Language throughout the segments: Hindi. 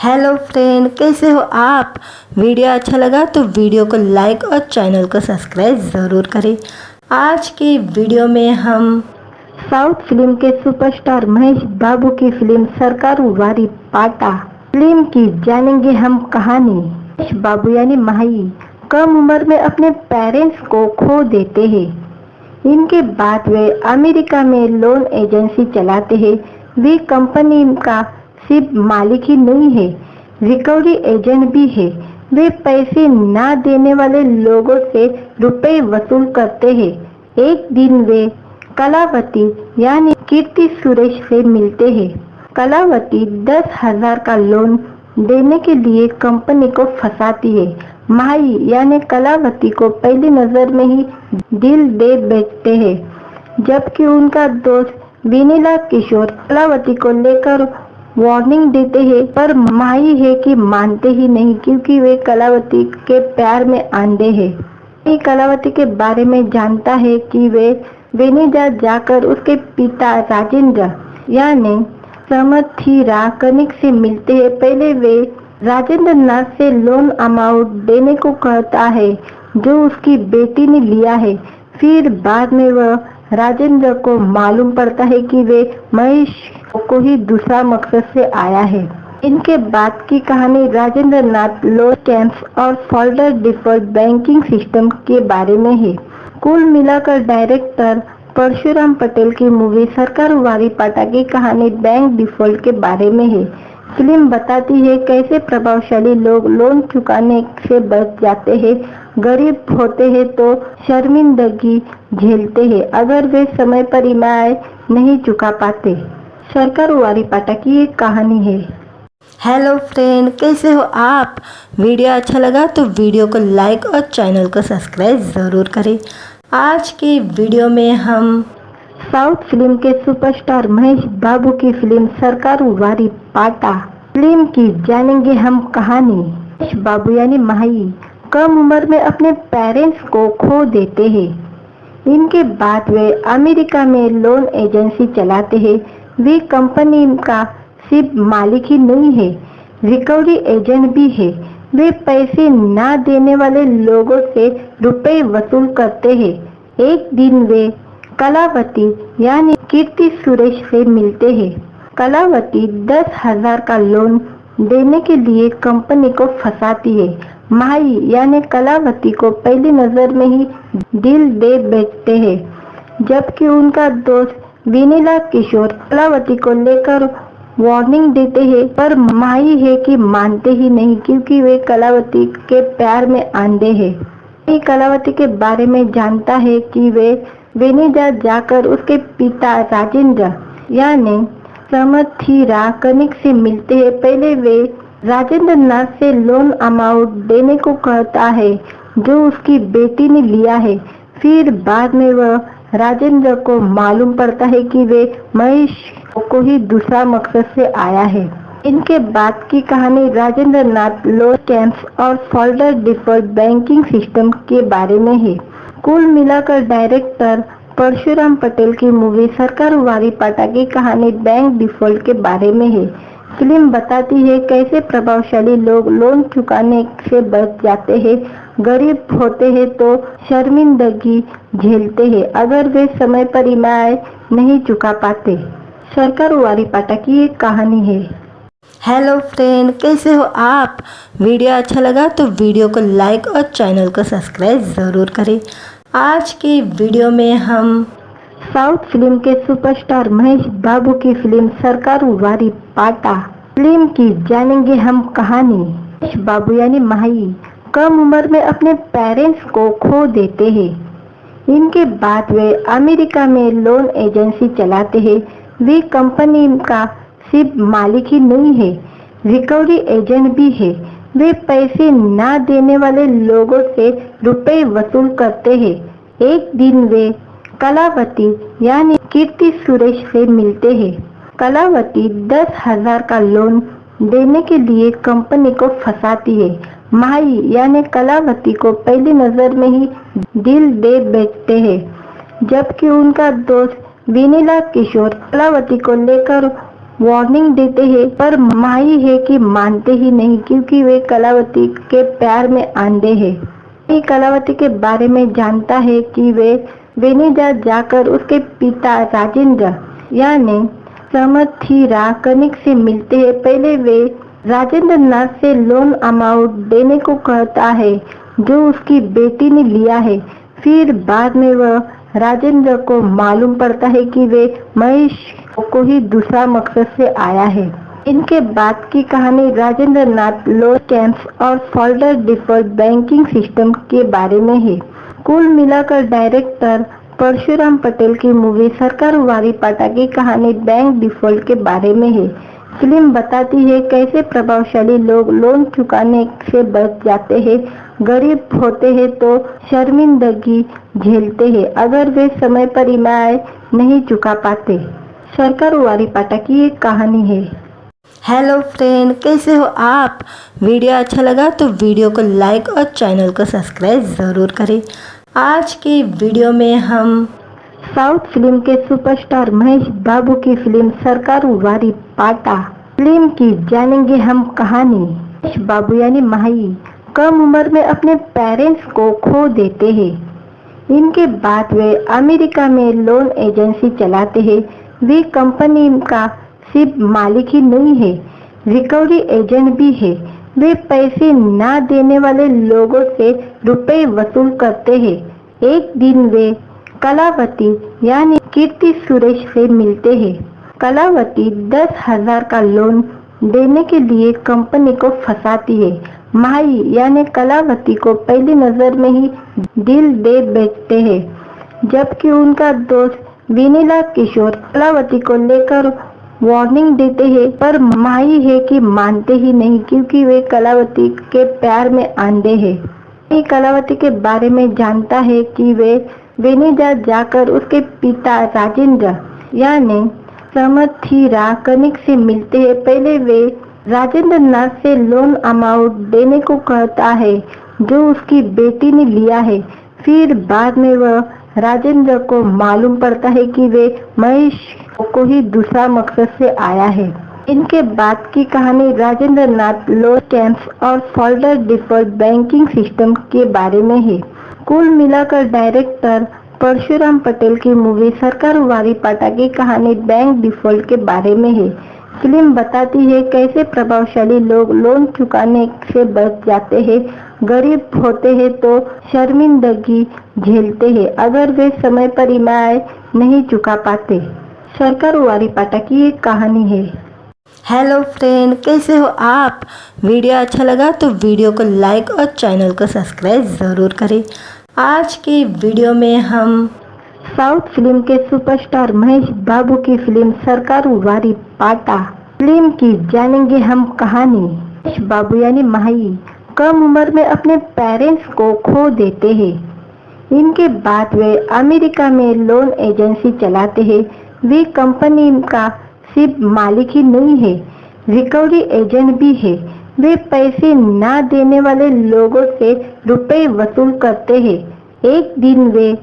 हेलो फ्रेंड, कैसे हो आप। वीडियो अच्छा लगा तो वीडियो को लाइक और चैनल को सब्सक्राइब ज़रूर करें। आज की वीडियो में हम साउथ फिल्म के सुपरस्टार महेश बाबू की फिल्म सरकारू वारी पाटा फिल्म की जानेंगे हम कहानी। महेश बाबू यानी माही कम उम्र में अपने पेरेंट्स को खो देते हैं। इनके बाद वे अमेरिका में लोन एजेंसी चलाते हैं। वे कंपनी का सिर्फ मालिक ही नहीं है, रिकवरी एजेंट भी है। वे पैसे ना देने वाले लोगों से रुपए वसूल करते हैं। एक दिन वे कलावती यानी कीर्ति सुरेश से मिलते हैं। कलावती 10,000 का लोन देने के लिए कंपनी को फंसाती है। माही यानी कलावती को पहली नजर में ही दिल दे बैठते हैं, जबकि उनका दोस्त विनीला किशोर कलावती को लेकर वार्निंग देते हैं, पर माही है कि मानते ही नहीं, क्योंकि वे कलावती के प्यार में अंधे हैं। कलावती के बारे में जानता है कि वे वेनेजा जाकर उसके पिता राजेंद्र यानी समथिरा कनिक से मिलते हैं। पहले वे राजेंद्र नाथ से लोन अमाउंट देने को कहता है जो उसकी बेटी ने लिया है। फिर बाद में वह राजेंद्र को मालूम पड़ता है कि वे महेश को ही दूसरा मकसद से आया है। इनके बाद की कहानी राजेंद्र नाथ लोन स्कैम्स और फोल्डर डिफॉल्ट बैंकिंग सिस्टम के बारे में है। कुल मिलाकर डायरेक्टर परशुराम पटेल की मूवी सरकारू वारी पाटा की कहानी बैंक डिफॉल्ट के बारे में है। फिल्म बताती है कैसे प्रभावशाली लोग लोन चुकाने से बच जाते हैं, गरीब होते हैं तो शर्मिंदगी झेलते हैं अगर वे समय पर ईएमआई नहीं चुका पाते। सरकारू वारी पाटा की एक कहानी है। हेलो फ्रेंड, कैसे हो आप। वीडियो अच्छा लगा तो वीडियो को लाइक और चैनल को सब्सक्राइब ज़रूर करें। आज की वीडियो में हम साउथ फिल्म के सुपरस्टार महेश बाबू की फिल्म सरकारू वारी पाटा फिल्म की जानेंगे हम कहानी। महेश बाबू यानी माही कम उम्र में अपने पेरेंट्स को खो देते हैं। इनके बाद वे अमेरिका में लोन एजेंसी चलाते हैं। वे कंपनी का सिर्फ मालिक ही नहीं है, रिकवरी एजेंट भी है। वे पैसे ना देने वाले लोगों से रुपए वसूल करते हैं। एक दिन वे कलावती यानी कीर्ति सुरेश से मिलते हैं। कलावती 10,000 का लोन देने के लिए कंपनी को फंसाती है। माही यानी कलावती को पहली नजर में ही दिल दे बैठते हैं, जबकि उनका दोस्त विनीला किशोर कलावती को लेकर वार्निंग देते हैं, पर माही है कि मानते ही नहीं, क्योंकि वे कलावती के प्यार में अंधे हैं। कलावती के बारे में जानता है कि वे वेनेजा जाकर उसके पिता राजेंद्र यानी समथिरा कनिक से मिलते हैं। पहले वे राजेंद्र नाथ से लोन अमाउंट देने को कहता है जो उसकी बेटी ने लिया है। फिर बाद में वह राजेंद्र को मालूम पड़ता है कि वे महेश को ही दूसरा मकसद से आया है। इनके बाद की कहानी राजेंद्र नाथ लोन स्कैम्स और फोल्डर डिफॉल्ट बैंकिंग सिस्टम के बारे में है। कुल मिलाकर डायरेक्टर परशुराम पटेल की मूवी सरकारू वारी पाटा की कहानी बैंक डिफॉल्ट के बारे में है। फिल्म बताती है कैसे प्रभावशाली लोग लोन चुकाने से बच जाते हैं, गरीब होते हैं तो शर्मिंदगी झेलते हैं अगर वे समय पर ईएमआई नहीं चुका पाते। सरकारू वारी पाटा की एक कहानी है। हेलो फ्रेंड, कैसे हो आप। वीडियो अच्छा लगा तो वीडियो को लाइक और चैनल को सब्सक्राइब ज़रूर करें। आज की वीडियो में हम साउथ फिल्म के सुपरस्टार महेश बाबू की फिल्म सरकारू वारी पाटा फिल्म की जानेंगे हम कहानी। महेश बाबू यानी माही कम उम्र में अपने पेरेंट्स को खो देते हैं। इनके बाद वे अमेरिका में लोन एजेंसी चलाते हैं। वे कंपनी का सिर्फ मालिक ही नहीं है, रिकवरी एजेंट भी है। वे पैसे ना देने वाले लोगों से रुपए वसूल करते हैं। एक दिन वे कलावती यानी कीर्ति सुरेश से मिलते हैं। कलावती 10,000 का लोन देने के लिए कंपनी को फंसाती है। माही यानी कलावती को पहली नजर में ही दिल दे बैठते हैं, जबकि उनका दोस्त विनीला किशोर कलावती को लेकर वार्निंग देते हैं, पर माही है कि मानते ही नहीं क्योंकि वे कलावती के प्यार में अंधे हैं। माही कलावती के बारे में जानता है कि वे वेनिजा जाकर उसके पिता राजेंद्र यानी समथिरा कनिक से मिलते हैं। पहले वे राजेंद्र नाथ से लोन अमाउंट देने को कहता है जो उसकी बेटी ने लिया है। फिर बाद में वह राजेंद्र को मालूम पड़ता है कि वे महेश को ही दूसरा मकसद से आया है। इनके बाद की कहानी राजेंद्र नाथ लोन स्कैम्स और फोल्डर डिफॉल्ट बैंकिंग सिस्टम के बारे में है। कुल मिलाकर डायरेक्टर परशुराम पटेल की मूवी सरकार वारी पाटा की कहानी बैंक डिफॉल्ट के बारे में है। फिल्म बताती है कैसे प्रभावशाली लोग लोन चुकाने से बच जाते हैं, गरीब होते हैं तो शर्मिंदगी झेलते हैं अगर वे समय पर ईएमआई नहीं चुका पाते। सरकार वारी पाटा की एक कहानी है। हेलो फ्रेंड, कैसे हो आप? वीडियो अच्छा लगा तो वीडियो को लाइक और चैनल को सब्सक्राइब ज़रूर करें। आज के वीडियो में हम साउथ फिल्म के सुपरस्टार महेश बाबू की फिल्म सरकार वारी पाटा फिल्म की जानेंगे हम कहानी। महेश बाबू यानी माही कम उम्र में अपने पेरेंट्स को खो देते हैं। इनके बाद वे अमेरिका में लोन एजेंसी चलाते हैं। वे कंपनी का सिर्फ मालिक ही नहीं है, रिकवरी एजेंट भी है। वे पैसे ना देने वाले लोगों से रुपए वसूल करते हैं। एक दिन वे कलावती यानी कीर्ति सुरेश से मिलते हैं। कलावती 10,000 का लोन देने के लिए कंपनी को फंसाती है। माही यानी कलावती को पहली नजर में ही दिल दे बेचते हैं, जबकि उनका दोस्त विनीला किशोर कलावती को लेकर वार्निंग देते हैं, पर माही है कि मानते ही नहीं क्योंकि वे कलावती के प्यार में अंधे हैं। माही कलावती के बारे में जानता है कि वे वेनिजा जाकर उसके पिता राजेंद्र यानी समथिरा कनिक से मिलते हैं। पहले वे राजेंद्र नाथ से लोन अमाउंट देने को कहता है जो उसकी बेटी ने लिया है। फिर बाद में वह राजेंद्र को मालूम पड़ता है कि वे महेश को ही दूसरा मकसद से आया है। इनके बाद की कहानी राजेंद्र नाथ लोन स्कैम्स और फोल्डर डिफॉल्ट बैंकिंग सिस्टम के बारे में है। कुल मिलाकर डायरेक्टर परशुराम पटेल की मूवी सरकार वारी पाटा की कहानी बैंक डिफॉल्ट के बारे में है। फिल्म बताती है कैसे प्रभावशाली लोग लोन चुकाने से बच जाते हैं, गरीब होते हैं तो शर्मिंदगी झेलते हैं अगर वे समय पर ईएमआई नहीं चुका पाते। सरकार वारी पाटा की एक कहानी है। हेलो फ्रेंड, कैसे हो आप? वीडियो अच्छा लगा तो वीडियो को लाइक और चैनल को सब्सक्राइब ज़रूर करें। आज के वीडियो में हम साउथ फिल्म के सुपरस्टार महेश बाबू की फिल्म सरकार वारी पाटा फिल्म की जानेंगे हम कहानी। महेश बाबू यानी माही कम उम्र में अपने पेरेंट्स को खो देते हैं। इनके बाद वे अमेरिका में लोन एजेंसी चलाते हैं। वे कंपनी का सिर्फ मालिक ही नहीं है, रिकवरी एजेंट भी है। वे पैसे ना देने वाले लोगों से रुपए वसूल करते हैं। एक दिन वे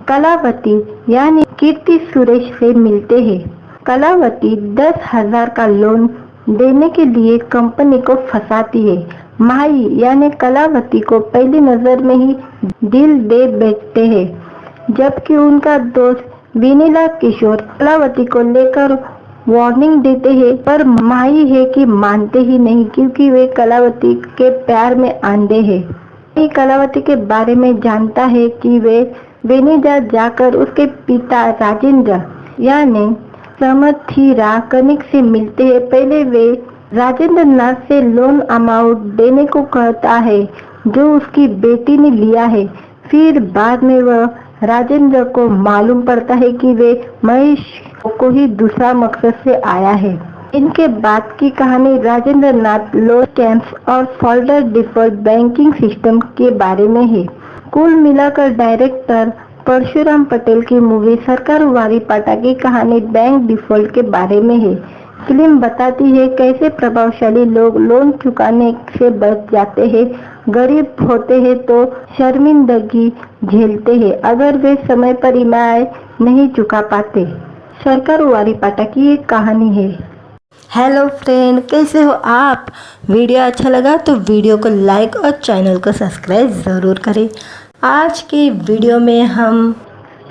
कलावती यानी कीर्ति सुरेश से मिलते हैं। कलावती 10,000 का लोन देने के लिए कंपनी को फंसाती है। माही यानी कलावती को पहली नजर में ही दिल दे बेचते हैं, जबकि उनका दोस्त विनीला किशोर कलावती को लेकर वार्निंग देते हैं, पर माही है कि मानते ही नहीं क्योंकि वे कलावती के प्यार में अंधे हैं। माही कलावती के बारे में जानता है कि वे वेनिजा जाकर उसके पिता राजेंद्र यानी समथिरा कनिक से मिलते हैं। पहले वे राजेंद्र नाथ से लोन अमाउंट देने को कहता है जो उसकी बेटी ने लिया है। फिर बाद में वह राजेंद्र को मालूम पड़ता है कि वे महेश को ही दूसरा मकसद से आया है। इनके बाद की कहानी राजेंद्र नाथ लोन स्कैम्स और फोल्डर डिफॉल्ट बैंकिंग सिस्टम के बारे में है। कुल मिलाकर डायरेक्टर परशुराम पटेल की मूवी सरकार वारी पाटा की कहानी बैंक डिफॉल्ट के बारे में है। फिल्म बताती है कैसे प्रभावशाली लोग लोन चुकाने से बच जाते हैं, गरीब होते हैं तो शर्मिंदगी झेलते हैं अगर वे समय पर ईएमआई नहीं चुका पाते। सरकार वारी पाटा की एक कहानी है। हेलो फ्रेंड, कैसे हो आप। वीडियो अच्छा लगा तो वीडियो को लाइक और चैनल को सब्सक्राइब ज़रूर करें। आज के वीडियो में हम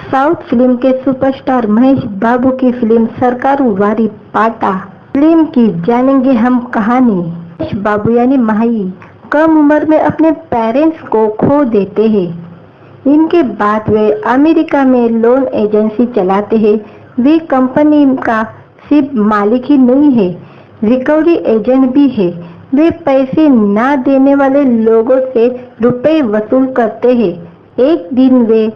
साउथ फिल्म के सुपरस्टार महेश बाबू की फिल्म सरकारू वारी पाटा फिल्म की जानेंगे हम कहानी। महेश बाबू यानी माही कम उम्र में अपने पेरेंट्स को खो देते हैं। इनके बाद वे अमेरिका में लोन एजेंसी चलाते हैं। वे कंपनी का सिर्फ मालिक ही नहीं है, रिकवरी एजेंट भी है। वे पैसे ना देने वाले लोगों से रुपए वसूल करते हैं। एक दिन वे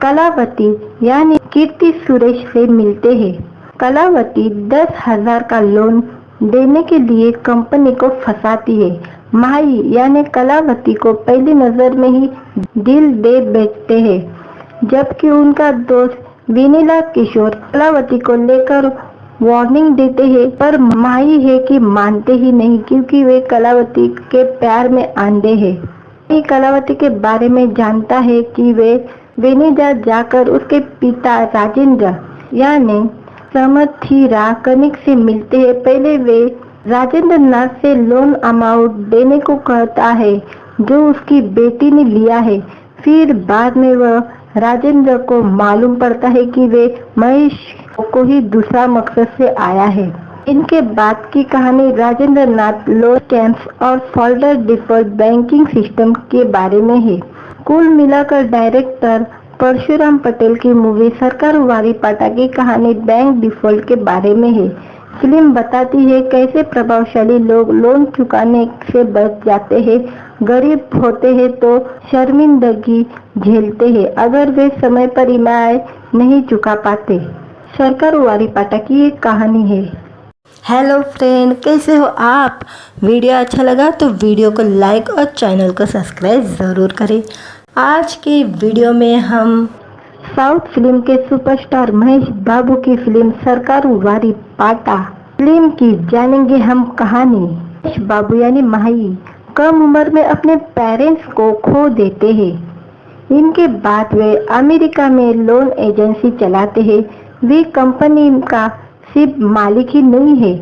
कलावती यानी कीर्ति सुरेश से मिलते हैं। कलावती 10,000 का लोन देने के लिए कंपनी को फंसाती है। माही यानी कलावती को पहली नजर में ही दिल दे बैठते हैं, जबकि उनका दोस्त विनीला किशोर कलावती को लेकर वार्निंग देते हैं, पर माही है कि मानते ही नहीं, क्योंकि वे कलावती के प्यार में अंधे हैं। कलावती के बारे में जानता है कि वे वेनिजा जाकर उसके पिता राजेंद्र यानी समर्थीरा कनिक से मिलते हैं। पहले वे राजेंद्र नाथ से लोन अमाउंट देने को कहता है जो उसकी बेटी ने लिया है। फिर बाद में वह राजेंद्र को मालूम पड़ता है कि वे महेश को ही दूसरा मकसद से आया है। इनके बाद की कहानी राजेंद्र नाथ लोन कैंप्स और फोल्डर डिफॉल्ट बैंकिंग सिस्टम के बारे में है। कुल मिलाकर डायरेक्टर परशुराम पटेल की मूवी सरकारू वारी पाटा की कहानी बैंक डिफॉल्ट के बारे में है। फिल्म बताती है कैसे प्रभावशाली लोग लोन चुकाने से बच जाते हैं, गरीब होते हैं तो शर्मिंदगी झेलते हैं अगर वे समय पर ईएमआई नहीं चुका पाते। सरकारू वारी पाटा की एक कहानी है। हेलो फ्रेंड, कैसे हो आप। वीडियो अच्छा लगा तो वीडियो को लाइक और चैनल को सब्सक्राइब ज़रूर करें। आज के वीडियो में हम साउथ फिल्म के सुपरस्टार महेश बाबू की फिल्म सरकारू वारी पाटा फिल्म की जानेंगे हम कहानी। महेश बाबू यानी माही कम उम्र में अपने पेरेंट्स को खो देते हैं। इनके बाद वे अमेरिका में लोन एजेंसी चलाते हैं। वे कंपनी का सिर्फ मालिक ही नहीं है,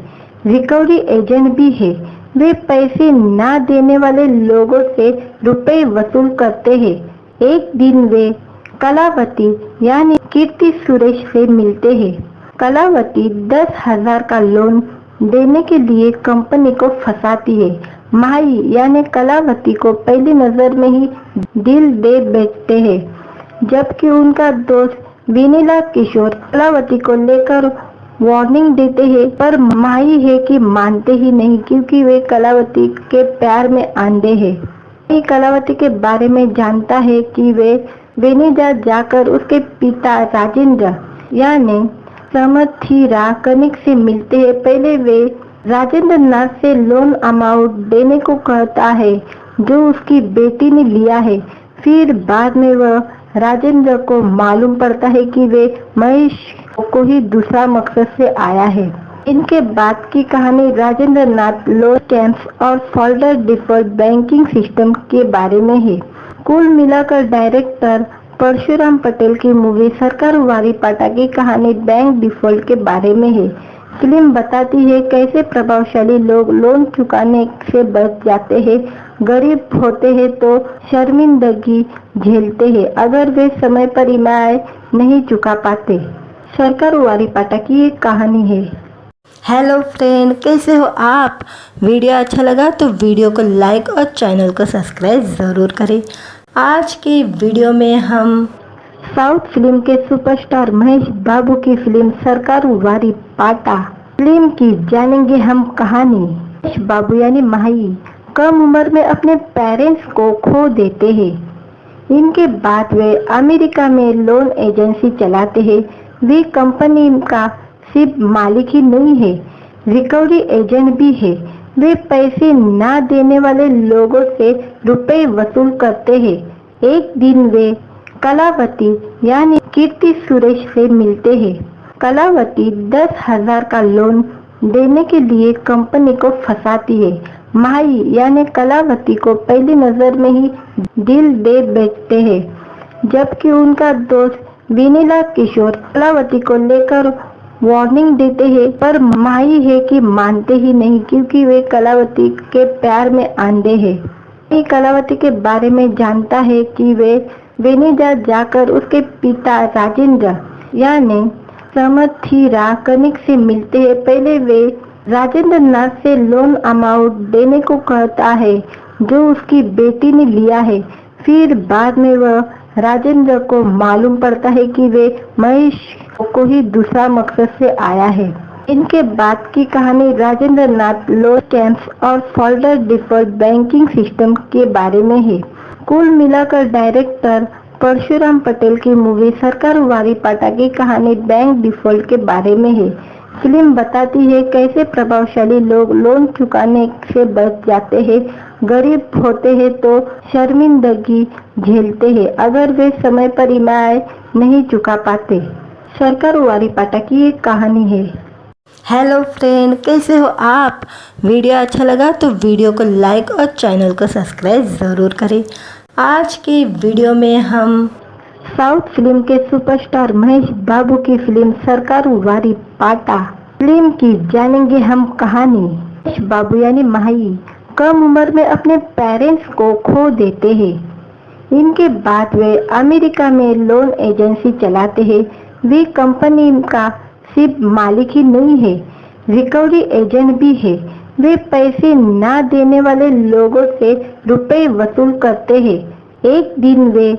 रिकवरी एजेंट भी है। वे पैसे ना देने वाले लोगों से रुपए वसूल करते हैं। एक दिन वे कलावती यानी कीर्ति सुरेश से मिलते हैं। कलावती 10,000 का लोन देने के लिए कंपनी को फंसाती है। माही यानी कलावती को पहली नजर में ही दिल दे बैठते हैं, जबकि उनका दोस्त विनीला किशोर कलावती को लेकर वार्निंग देते हैं, पर माही है कि मानते ही नहीं, क्योंकि वे कलावती के प्यार में अंधे हैं। कलावती के बारे में जानता है कि वे वेनिजा जाकर उसके पिता राजेंद्र यानी समर्थीरा कनिक से मिलते हैं। पहले वे राजेंद्र नाथ से लोन अमाउंट देने को कहता है जो उसकी बेटी ने लिया है। फिर बाद में वह राजेंद्र को मालूम पड़ता है कि वे महेश को ही दूसरा मकसद से आया है। इनके बाद की कहानी राजेंद्र नाथ लोन कैंप्स और फोल्डर डिफॉल्ट बैंकिंग सिस्टम के बारे में है। कुल मिलाकर डायरेक्टर परशुराम पटेल की मूवी सरकारू वारी पाटा की कहानी बैंक डिफॉल्ट के बारे में है। फिल्म बताती है कैसे प्रभावशाली लोग लोन चुकाने से बच जाते हैं, गरीब होते हैं तो शर्मिंदगी झेलते हैं अगर वे समय पर ईएमआई नहीं चुका पाते। सरकारू वारी पाटा की एक कहानी है। हेलो फ्रेंड, कैसे हो आप। वीडियो अच्छा लगा तो वीडियो को लाइक और चैनल को सब्सक्राइब ज़रूर करें। आज के वीडियो में हम साउथ फिल्म के सुपरस्टार महेश बाबू की फिल्म सरकारू वारी पाटा फिल्म की जानेंगे हम कहानी। महेश बाबू यानी माही कम उम्र में अपने पेरेंट्स को खो देते हैं। इनके बाद वे अमेरिका में लोन एजेंसी चलाते हैं। वे कंपनी का सिर्फ मालिक ही नहीं है, रिकवरी एजेंट भी है। वे पैसे ना देने वाले लोगों से रुपए वसूल करते हैं। एक दिन वे कलावती यानी कीर्ति सुरेश से मिलते हैं। कलावती 10,000 का लोन देने के लिए कंपनी को फंसाती है। माही यानी कलावती को पहली नजर में ही दिल दे बैठते हैं, जबकि उनका दोस्त विनीला किशोर कलावती को लेकर वार्निंग देते हैं, पर माही है कि मानते ही नहीं क्योंकि वे कलावती के प्यार में अंधे हैं। माही कलावती के बारे में जानता है कि वे वेनिजा जाकर उसके पिता राजेंद्र यानी समथिरा कनिक से मिलते हैं। पहले वे राजेंद्र नाथ से लोन अमाउंट देने को कहता है जो उसकी बेटी ने लिया है। फिर बाद में वह राजेंद्र को मालूम पड़ता है कि वे महेश को ही दूसरा मकसद से आया है। इनके बाद की कहानी राजेंद्र नाथ लोन स्कैम्स और फोल्डर डिफॉल्ट बैंकिंग सिस्टम के बारे में है। कुल मिलाकर डायरेक्टर परशुराम पटेल की मूवी सरकार वारी पाटा की कहानी बैंक डिफॉल्ट के बारे में है। फिल्म बताती है कैसे प्रभावशाली लोग लोन चुकाने से बच जाते हैं, गरीब होते हैं तो शर्मिंदगी झेलते हैं अगर वे समय पर ईएमआई नहीं चुका पाते। सरकार वारी पाटा की एक कहानी है। हेलो फ्रेंड, कैसे हो आप? वीडियो अच्छा लगा तो वीडियो को लाइक और चैनल को सब्सक्राइब ज़रूर करें। आज के वीडियो में हम साउथ फिल्म के सुपरस्टार महेश बाबू की फिल्म सरकार वारी पाटा फिल्म की जानेंगे हम कहानी। महेश बाबू यानी माही कम उम्र में अपने पेरेंट्स को खो देते हैं। इनके बाद वे अमेरिका में लोन एजेंसी चलाते हैं। वे कंपनी का सिर्फ मालिक ही नहीं है, रिकवरी एजेंट भी है। वे पैसे ना देने वाले लोगों से रुपए वसूल करते हैं। एक दिन वे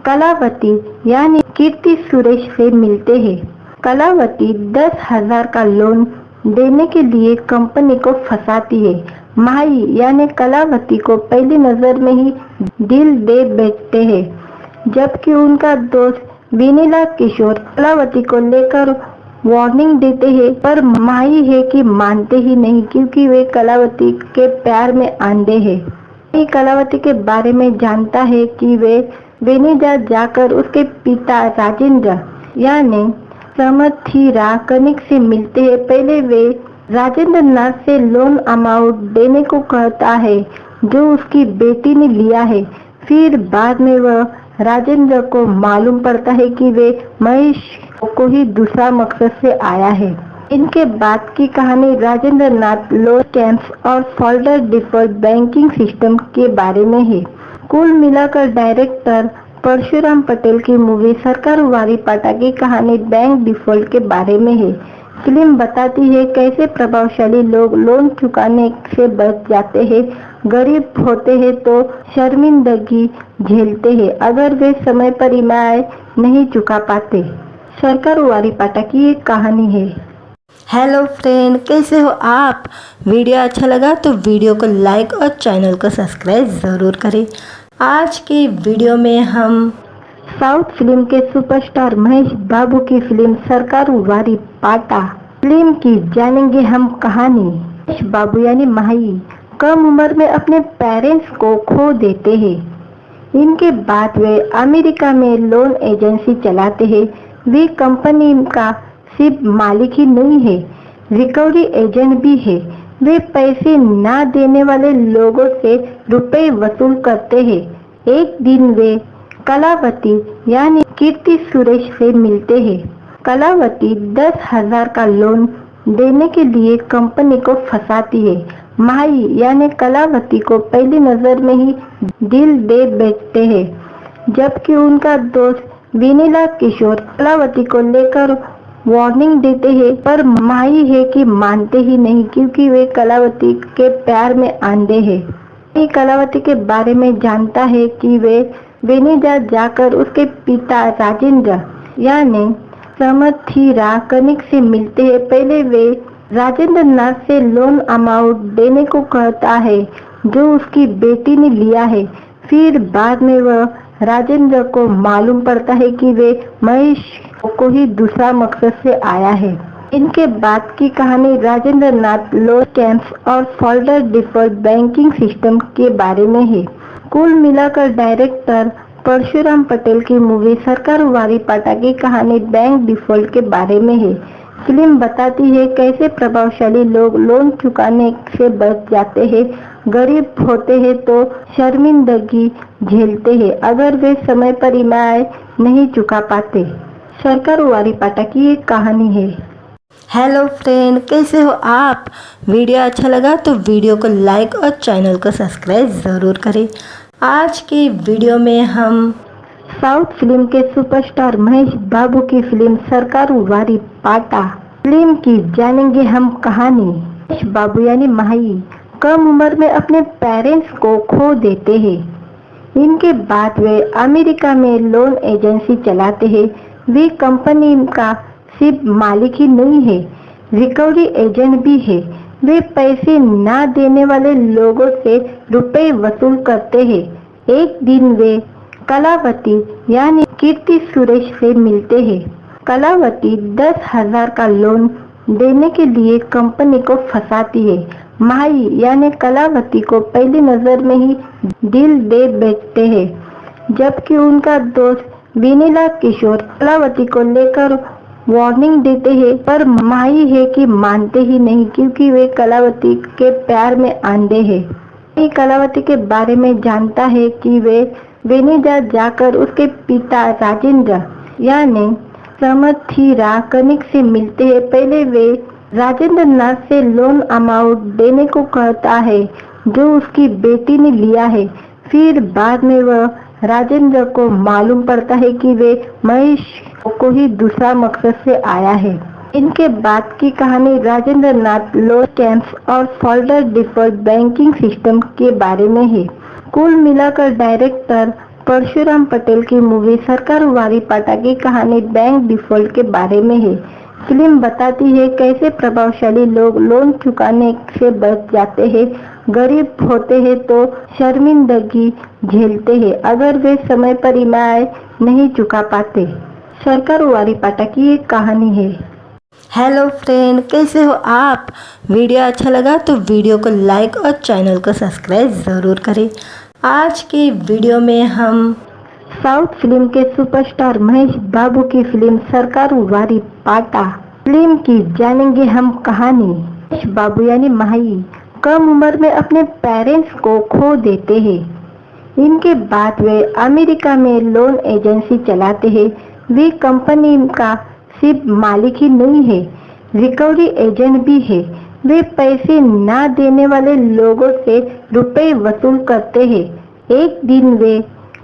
कलावती यानी कीर्ति सुरेश से मिलते हैं। कलावती 10,000 का लोन देने के लिए कंपनी को फंसाती है। माही यानी कलावती को पहली नजर में ही दिल दे बैठते हैं, जबकि उनका दोस्त विनीला किशोर कलावती को लेकर वार्निंग देते हैं, पर माही है कि मानते ही नहीं क्योंकि वे कलावती के प्यार में अंधे हैं। माही कलावती के बारे में जानता है कि वे वेनिजा जाकर उसके पिता राजेंद्र यानी समथिरा कनिक से मिलते हैं। पहले वे राजेंद्र नाथ से लोन अमाउंट देने को कहता है जो उसकी बेटी ने लिया है। फिर बाद में वह राजेंद्र को मालूम पड़ता है कि वे महेश को ही दूसरा मकसद से आया है। इनके बाद की कहानी राजेंद्र नाथ लोन स्कैम्स और फोल्डर डिफॉल्ट बैंकिंग सिस्टम के बारे में है। कुल मिलाकर डायरेक्टर परशुराम पटेल की मूवी सरकार वारी पाटा की कहानी बैंक डिफॉल्ट के बारे में है। फिल्म बताती है कैसे प्रभावशाली लोग लोन चुकाने से बच जाते हैं, गरीब होते हैं तो शर्मिंदगी झेलते हैं अगर वे समय पर ईएमआई नहीं चुका पाते। सरकार वारी पाटा की एक कहानी है। हेलो फ्रेंड, कैसे हो आप? वीडियो अच्छा लगा तो वीडियो को लाइक और चैनल को सब्सक्राइब ज़रूर करें। आज के वीडियो में हम साउथ फिल्म के सुपरस्टार महेश बाबू की फिल्म सरकार वारी पाटा फिल्म की जानेंगे हम कहानी। महेश बाबू यानी माही कम उम्र में अपने पेरेंट्स को खो देते हैं। इनके बाद वे अमेरिका में लोन एजेंसी चलाते हैं। वे कंपनी का सिर्फ मालिक ही नहीं है, रिकवरी एजेंट भी है। वे पैसे ना देने वाले लोगों से रुपए वसूल करते हैं। एक दिन वे कलावती यानी कीर्ति सुरेश से मिलते हैं। कलावती 10,000 का लोन देने के लिए कंपनी को फंसाती है। माही यानी कलावती को पहली नजर में ही दिल दे बैठते हैं, जबकि उनका दोस्त विनीला किशोर कलावती को लेकर वार्निंग देते हैं, पर माही है कि मानते ही नहीं क्योंकि वे कलावती के प्यार में अंधे हैं। माही कलावती के बारे में जानता है कि वे वेनिजा जाकर उसके पिता राजेंद्र यानी समथिरा कनिक से मिलते हैं। पहले वे राजेंद्र नाथ से लोन अमाउंट देने को कहता है जो उसकी बेटी ने लिया है। फिर बाद में वह राजेंद्र को मालूम पड़ता है कि वे महेश को ही दूसरा मकसद से आया है। इनके बाद की कहानी राजेंद्र नाथ लोन स्कैम्स और फोल्डर डिफॉल्ट बैंकिंग सिस्टम के बारे में है। कुल मिलाकर डायरेक्टर परशुराम पटेल की मूवी सरकार वारी पाटा की कहानी बैंक डिफॉल्ट के बारे में है। फिल्म बताती है कैसे प्रभावशाली लोग लोन चुकाने से बच जाते हैं, गरीब होते हैं तो शर्मिंदगी झेलते हैं अगर वे समय पर ईएमआई नहीं चुका पाते। सरकार वारी पाटा की एक कहानी है। हेलो फ्रेंड, कैसे हो आप। वीडियो अच्छा लगा तो वीडियो को लाइक और चैनल को सब्सक्राइब ज़रूर करें। आज के वीडियो में हम साउथ फिल्म के सुपरस्टार महेश बाबू की फिल्म सरकारू वारी पाटा फिल्म की जानेंगे हम कहानी। महेश बाबू यानी माही कम उम्र में अपने पेरेंट्स को खो देते हैं। इनके बाद वे अमेरिका में लोन एजेंसी चलाते हैं। वे कंपनी का सिर्फ मालिक ही नहीं है, रिकवरी एजेंट भी है। वे पैसे ना देने वाले लोगों से रुपए वसूल करते हैं। एक दिन वे कलावती यानी कीर्ति सुरेश से मिलते हैं। कलावती 10,000 का लोन देने के लिए कंपनी को फंसाती है। माही यानी कलावती को पहली नजर में ही दिल दे बेचते हैं, जबकि उनका दोस्त विनीला किशोर कलावती को लेकर वार्निंग देते हैं, पर माही है कि मानते ही नहीं, क्योंकि वे कलावती के प्यार में अंधे हैं। माही कलावती के बारे में जानता है कि वे वेनेजा जाकर उसके पिता राजेंद्र यानी समथिरा कनिक से मिलते हैं। पहले वे राजेंद्र नाथ से लोन अमाउंट देने को कहता है जो उसकी बेटी ने लिया है। फिर बाद में वह राजेंद्र को मालूम पड़ता है कि वे महेश को ही दूसरा मकसद से आया है। इनके बाद की कहानी राजेंद्र नाथ लोन स्कैम्स और फोल्डर डिफॉल्ट बैंकिंग सिस्टम के बारे में है। कुल मिलाकर डायरेक्टर परशुराम पटेल की मूवी सरकारू वारी पाटा की कहानी बैंक डिफॉल्ट के बारे में है। फिल्म बताती है कैसे प्रभावशाली लोग लोन चुकाने से बच जाते हैं, गरीब होते हैं तो शर्मिंदगी झेलते हैं अगर वे समय पर ईएमआई नहीं चुका पाते। सरकारू वारी पाटा की एक कहानी है। हेलो फ्रेंड, कैसे हो आप। वीडियो अच्छा लगा तो वीडियो को लाइक और चैनल को सब्सक्राइब ज़रूर करें। आज के वीडियो में हम साउथ फिल्म के सुपरस्टार महेश बाबू की फिल्म सरकारू वारी पाटा फिल्म की जानेंगे हम कहानी। महेश बाबू यानी माही कम उम्र में अपने पेरेंट्स को खो देते हैं। इनके बाद वे अमेरिका में लोन एजेंसी चलाते हैं। वे कंपनी का सिर्फ मालिक ही नहीं है, रिकवरी एजेंट भी है। वे पैसे ना देने वाले लोगों से रुपए वसूल करते हैं। एक दिन वे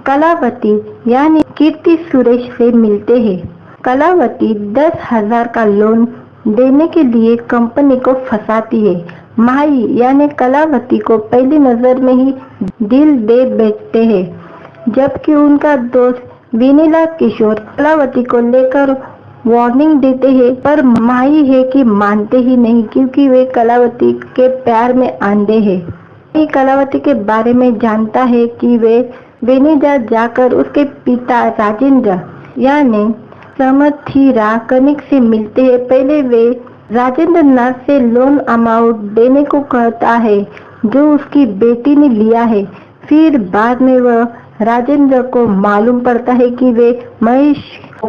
कलावती यानी कीर्ति सुरेश से मिलते हैं। कलावती 10,000 का लोन देने के लिए कंपनी को फंसाती है। माही यानी कलावती को पहली नजर में ही दिल दे बेचते हैं, जबकि उनका दोस्त विनीला किशोर कलावती को लेकर वार्निंग देते हैं, पर माही है कि मानते ही नहीं, क्योंकि वे कलावती के प्यार में अंधे हैं। माही कलावती के बारे में जानता है कि वे वेनेजा जाकर उसके पिता राजेंद्र यानी समथिरा कनिक से मिलते हैं। पहले वे राजेंद्र नाथ से लोन अमाउंट देने को कहता है जो उसकी बेटी ने लिया है। फिर बाद में वह राजेंद्र को मालूम पड़ता है कि वे महेश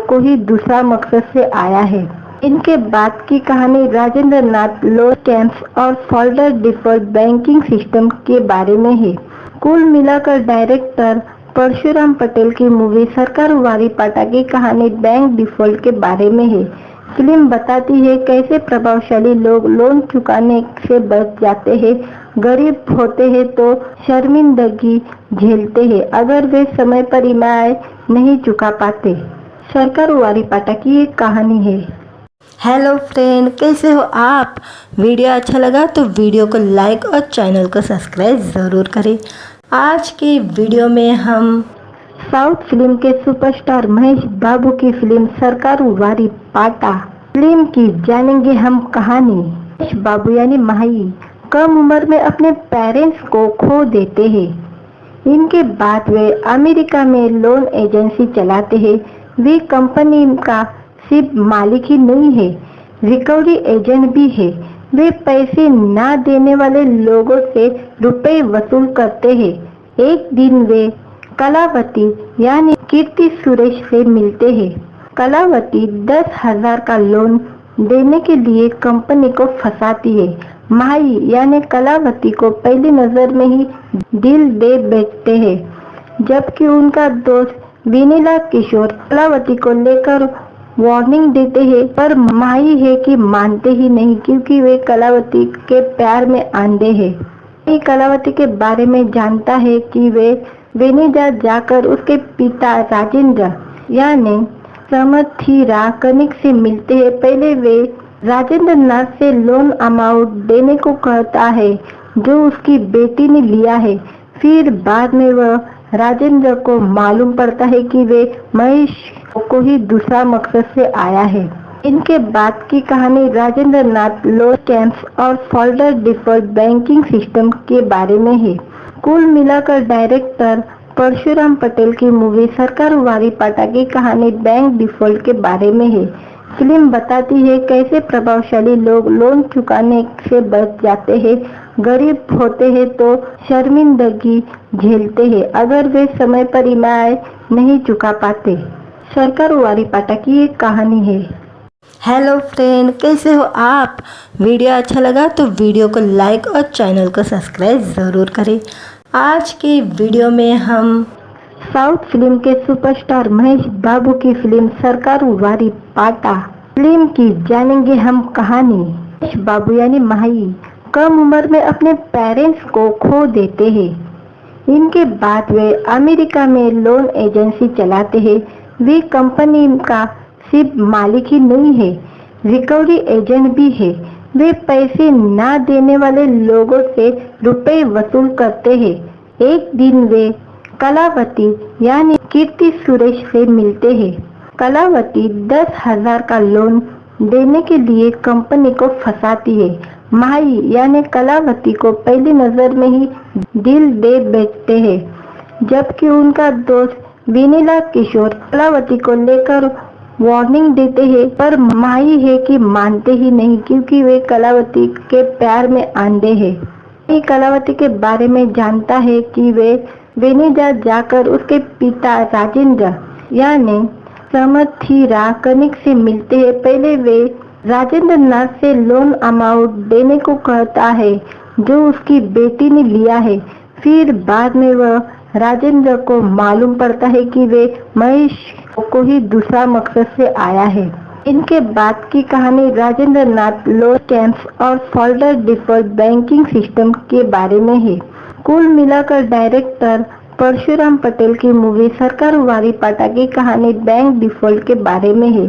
को ही दूसरा मकसद से आया है। इनके बाद की कहानी राजेंद्र नाथ लोन स्कैम्स और फोल्डर डिफॉल्ट बैंकिंग सिस्टम के बारे में है। कुल मिलाकर डायरेक्टर परशुराम पटेल की मूवी सरकारू वारी पाटा की कहानी बैंक डिफॉल्ट के बारे में है। फिल्म बताती है कैसे प्रभावशाली लोग लोन चुकाने से बच जाते हैं, गरीब होते हैं तो शर्मिंदगी झेलते हैं अगर वे समय पर ईएमआई नहीं चुका पाते। सरकारू वारी पाटा की एक कहानी है। हेलो फ्रेंड, कैसे हो आप। वीडियो अच्छा लगा तो वीडियो को लाइक और चैनल को सब्सक्राइब ज़रूर करें। आज के वीडियो में हम साउथ फिल्म के सुपरस्टार महेश बाबू की फिल्म सरकारू वारी पाटा फिल्म की जानेंगे हम कहानी। महेश बाबू यानी माही कम उम्र में अपने पेरेंट्स को खो देते हैं। इनके बाद वे अमेरिका में लोन एजेंसी चलाते हैं। वे कंपनी का सिर्फ मालिक ही नहीं है, रिकवरी एजेंट भी है। वे पैसे ना देने वाले लोगों से रुपए वसूल करते हैं। एक दिन वे कलावती यानी कीर्ति सुरेश से मिलते हैं। कलावती 10,000 का लोन देने के लिए कंपनी को फंसाती है। माही यानी कलावती को पहली नजर में ही दिल दे बेचते हैं, जबकि उनका दोस्त विनीला किशोर कलावती को लेकर वार्निंग देते हैं, पर माही है कि मानते ही नहीं क्योंकि वे कलावती के प्यार में अंधे हैं। ये कलावती के बारे में जानता है कि वे वेनेजा जाकर उसके पिता राजेंद्र यानी समथिरा कनिक से मिलते हैं। पहले वे राजेंद्र नाथ से लोन अमाउंट देने को कहता है जो उसकी बेटी ने लिया है। फिर बाद में वह राजेंद्र को मालूम पड़ता है कि वे महेश को ही दूसरा मकसद से आया है। इनके बाद की कहानी राजेंद्र नाथ लोन कैंप्स और फोल्डर डिफॉल्ट बैंकिंग सिस्टम के बारे में है। कुल मिलाकर डायरेक्टर परशुराम पटेल की मूवी सरकार वारी पाटा की कहानी बैंक डिफॉल्ट के बारे में है। फिल्म बताती है कैसे प्रभावशाली लोग लोन चुकाने से बच जाते हैं, गरीब होते हैं तो शर्मिंदगी झेलते हैं अगर वे समय पर ईएमआई नहीं चुका पाते। सरकार वारी पाटा की एक कहानी है। हेलो फ्रेंड, कैसे हो आप? वीडियो अच्छा लगा तो वीडियो को लाइक और चैनल को सब्सक्राइब ज़रूर करें। आज के वीडियो में हम साउथ फिल्म के सुपरस्टार महेश बाबू की फिल्म सरकार वारी पाटा फिल्म की जानेंगे हम कहानी। महेश बाबू यानी माही कम उम्र में अपने पेरेंट्स को खो देते हैं। इनके बाद वे अमेरिका में लोन एजेंसी चलाते हैं। वे कंपनी का सिर्फ मालिक ही नहीं है, रिकवरी एजेंट भी है। वे पैसे ना देने वाले लोगों से रुपए वसूल करते हैं। एक दिन वे कलावती यानी कीर्ति सुरेश से मिलते हैं। कलावती 10,000 का लोन देने के लिए कंपनी को फंसाती है। माही यानी कलावती को पहली नजर में ही दिल दे बैठते हैं, जबकि उनका दोस्त विनीला किशोर कलावती को लेकर वार्निंग देते हैं, पर माही है कि मानते ही नहीं क्योंकि वे कलावती के प्यार में अंधे हैं। ये कलावती के बारे में जानता है कि वे वेनेजा जाकर उसके पिता राजेंद्र यानी समथिरा कनिक से मिलते हैं। पहले वे राजेंद्र नाथ से लोन अमाउंट देने को कहता है जो उसकी बेटी ने लिया है। फिर बाद में वह राजेंद्र को मालूम पड़ता है कि वे महेश को ही दूसरा मकसद से आया है। इनके बाद की कहानी राजेंद्र नाथ लोन कैंप्स और फोल्डर डिफॉल्ट बैंकिंग सिस्टम के बारे में है। कुल मिलाकर डायरेक्टर परशुराम पटेल की मूवी सरकार वारी पाटा की कहानी बैंक डिफॉल्ट के बारे में है।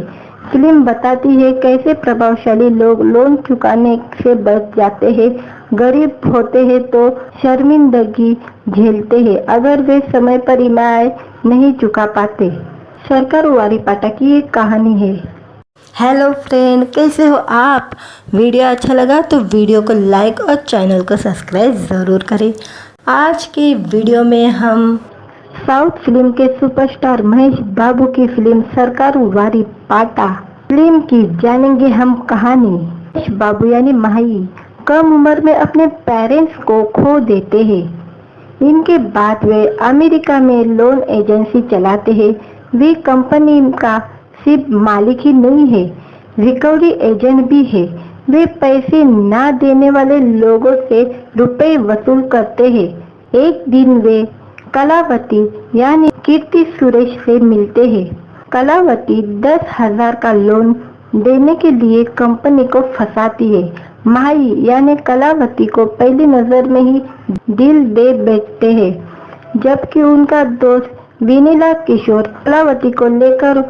फिल्म बताती है कैसे प्रभावशाली लोग लोन चुकाने से बच जाते हैं, गरीब होते हैं तो शर्मिंदगी झेलते हैं अगर वे समय पर ईएमआई नहीं चुका पाते। सरकार वारी पाटा की एक कहानी है। हेलो फ्रेंड, कैसे हो आप? वीडियो अच्छा लगा तो वीडियो को लाइक और चैनल को सब्सक्राइब ज़रूर करें। आज के वीडियो में हम साउथ फिल्म के सुपरस्टार महेश बाबू की फिल्म सरकार वारी पाटा फिल्म की जानेंगे हम कहानी। महेश बाबू यानी माही कम उम्र में अपने पेरेंट्स को खो देते हैं। इनके बाद वे अमेरिका में लोन एजेंसी चलाते हैं। वे कंपनी का सिर्फ मालिक ही नहीं है, रिकवरी एजेंट भी है। वे पैसे ना देने वाले लोगों से रुपए वसूल करते हैं। एक दिन वे कलावती यानी कीर्ति सुरेश से मिलते हैं। कलावती 10,000 का लोन देने के लिए कंपनी को फंसाती है। माही यानी कलावती को पहली नजर में ही दिल दे बैठते हैं, जबकि उनका दोस्त विनीला किशोर कलावती को लेकर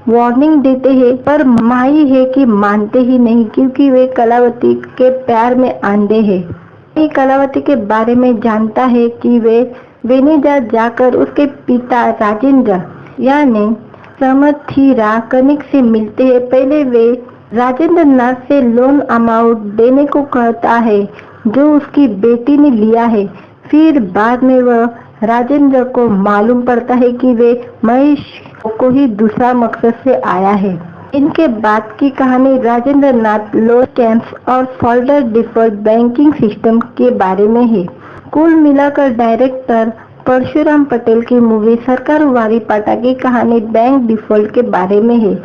वार्निंग देते हैं, पर माही है कि मानते ही नहीं क्योंकि वे कलावती के प्यार में अंधे हैं। ये कलावती के बारे में जानता है कि वे वेनेजा जाकर उसके पिता राजेंद्र यानी समथिरा कनिक से मिलते हैं। पहले वे राजेंद्र नाथ से लोन अमाउंट देने को कहता है जो उसकी बेटी ने लिया है। फिर बाद में वह राजेंद्र को मालूम पड़ता है कि वे महेश को ही दूसरा मकसद से आया है। इनके बाद की कहानी राजेंद्र नाथ लोन कैंप्स और फोल्डर डिफॉल्ट बैंकिंग सिस्टम के बारे में है। कुल मिलाकर डायरेक्टर परशुराम पटेल की मूवी सरकार वारी पाटा की कहानी बैंक डिफॉल्ट के बारे में है।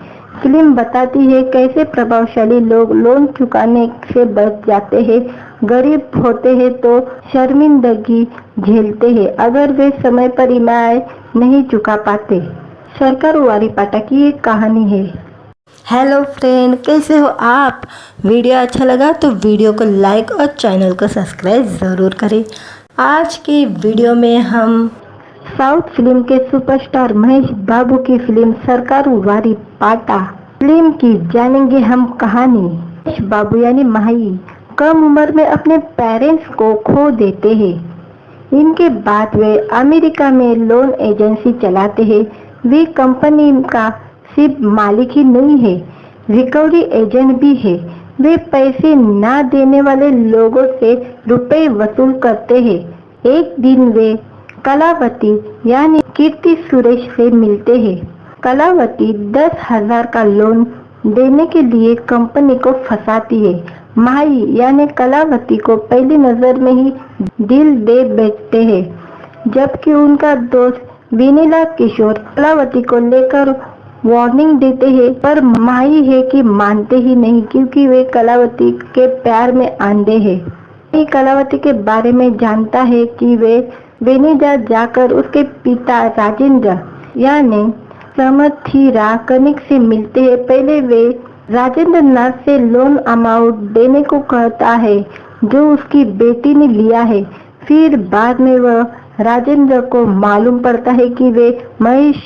फिल्म बताती है कैसे प्रभावशाली लोग लोन चुकाने से बच जाते हैं, गरीब होते हैं तो शर्मिंदगी झेलते हैं अगर वे समय पर ईएमआई नहीं चुका पाते। सरकार वारी पाटा की एक कहानी है। हेलो फ्रेंड, कैसे हो आप। वीडियो अच्छा लगा तो वीडियो को लाइक और चैनल को सब्सक्राइब ज़रूर करें। आज के वीडियो में हम साउथ फिल्म के सुपरस्टार महेश बाबू की फिल्म सरकारू वारी पाटा फिल्म की जानेंगे हम कहानी। महेश बाबू यानी माही कम उम्र में अपने पेरेंट्स को खो देते हैं। इनके बाद वे अमेरिका में लोन एजेंसी चलाते हैं। वे कंपनी का सिर्फ मालिक ही नहीं है, रिकवरी एजेंट भी है। वे पैसे ना देने वाले लोगों से रुपए वसूल करते हैं। एक दिन वे कलावती यानी कीर्ति सुरेश से मिलते हैं। कलावती 10,000 का लोन देने के लिए कंपनी को फंसाती है। माही यानी कलावती को पहली नजर में ही दिल दे बैठते हैं, जबकि उनका दोस्त विनीला किशोर कलावती को लेकर वार्निंग देते हैं, पर माही है कि मानते ही नहीं, क्योंकि वे कलावती के प्यार में अंधे हैं। माही कलावती के बारे में जानता है कि वे वेनिजा जाकर उसके पिता राजेंद्र यानी समथिरा कनिक से मिलते हैं। पहले वे राजेंद्र नाथ से लोन अमाउंट देने को कहता है जो उसकी बेटी ने लिया है। फिर बाद में वह राजेंद्र को मालूम पड़ता है कि वे महेश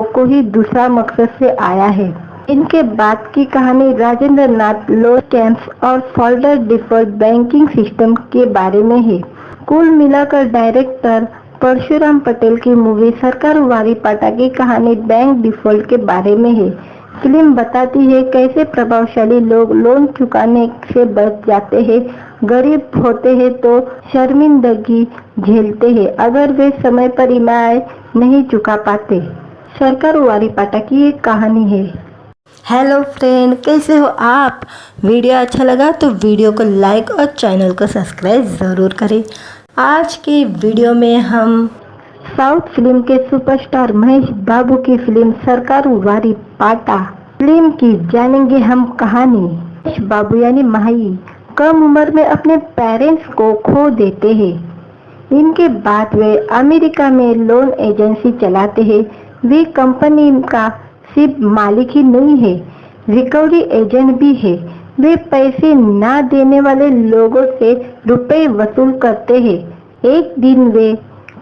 को ही दूसरा मकसद से आया है। इनके बाद की कहानी राजेंद्र नाथ लोन स्कैम्स और फोल्डर डिफॉल्ट बैंकिंग सिस्टम के बारे में है। कुल मिलाकर डायरेक्टर परशुराम पटेल की मूवी सरकारू वारी पाटा की कहानी बैंक डिफॉल्ट के बारे में है। फिल्म बताती है कैसे प्रभावशाली लोग लोन चुकाने से बच जाते हैं, गरीब होते हैं तो शर्मिंदगी झेलते हैं अगर वे समय पर ईएमआई नहीं चुका पाते। सरकारू वारी पाटा की एक कहानी है। हेलो फ्रेंड, कैसे हो आप। वीडियो अच्छा लगा तो वीडियो को लाइक और चैनल को सब्सक्राइब ज़रूर करें। आज के वीडियो में हम साउथ फिल्म के सुपरस्टार महेश बाबू की फिल्म सरकारू वारी पाटा फिल्म की जानेंगे हम कहानी। महेश बाबू यानी माही कम उम्र में अपने पेरेंट्स को खो देते हैं। इनके बाद वे अमेरिका में लोन एजेंसी चलाते हैं। वे कंपनी का सिर्फ मालिक ही नहीं है, रिकवरी एजेंट भी है। वे पैसे ना देने वाले लोगों से रुपए वसूल करते हैं। एक दिन वे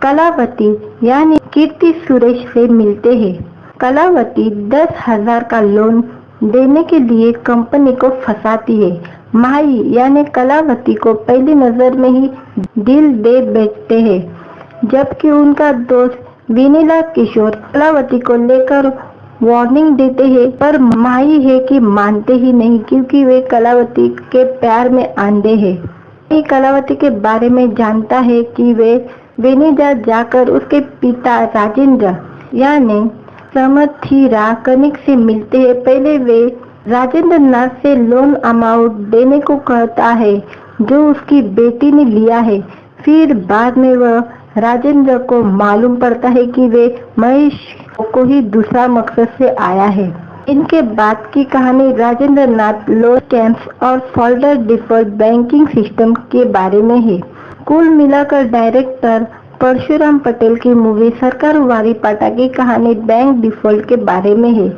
कलावती यानी कीर्ति सुरेश से मिलते हैं। कलावती 10,000 का लोन देने के लिए कंपनी को फंसाती है। माही यानी कलावती को पहली नजर में ही दिल दे बैठते हैं, जबकि उनका दोस्त विनीला किशोर कलावती को लेकर वार्निंग देते हैं, पर माही है कि मानते ही नहीं, क्योंकि वे कलावती के प्यार में अंधे हैं। माही कलावती के बारे में जानता है कि वे वेनिजा जाकर उसके पिता राजेंद्र यानी समथिरा कनिक से मिलते हैं। पहले वे राजेंद्र नाथ से लोन अमाउंट देने को कहता है जो उसकी बेटी ने लिया है। फिर बाद में वह राजेंद्र को मालूम पड़ता है कि वे महेश को ही दूसरा मकसद से आया है। इनके बाद की कहानी राजेंद्र नाथ लोन स्कैम्स और फोल्डर डिफॉल्ट बैंकिंग सिस्टम के बारे में है। कुल मिलाकर डायरेक्टर परशुराम पटेल की मूवी सरकारू वारी पाटा की कहानी बैंक डिफॉल्ट के बारे में है।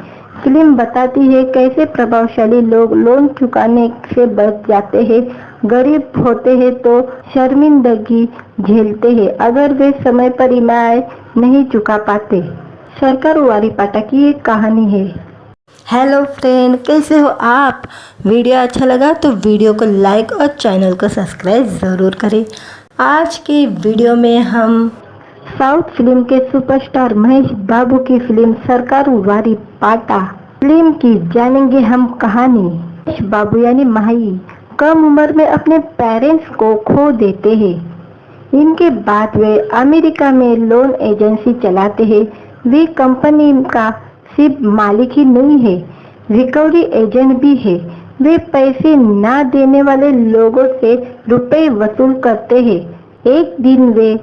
फिल्म बताती है कैसे प्रभावशाली लोग लोन चुकाने से बच जाते हैं, गरीब होते हैं तो शर्मिंदगी झेलते हैं अगर वे समय पर ईएमआई नहीं चुका पाते। सरकारू वारी पाटा की एक कहानी है। हेलो फ्रेंड, कैसे हो आप। वीडियो अच्छा लगा तो वीडियो को लाइक और चैनल को सब्सक्राइब ज़रूर करें। आज के वीडियो में हम साउथ फिल्म के सुपरस्टार महेश बाबू की फिल्म सरकारू वारी पाटा फिल्म की जानेंगे हम कहानी। महेश बाबू यानी माही कम उम्र में अपने पेरेंट्स को खो देते हैं। इनके बाद वे अमेरिका में लोन एजेंसी चलाते हैं। वे कंपनी का सिर्फ मालिक ही नहीं है, रिकवरी एजेंट भी है। वे पैसे ना देने वाले लोगों से रुपए वसूल करते हैं। एक दिन वे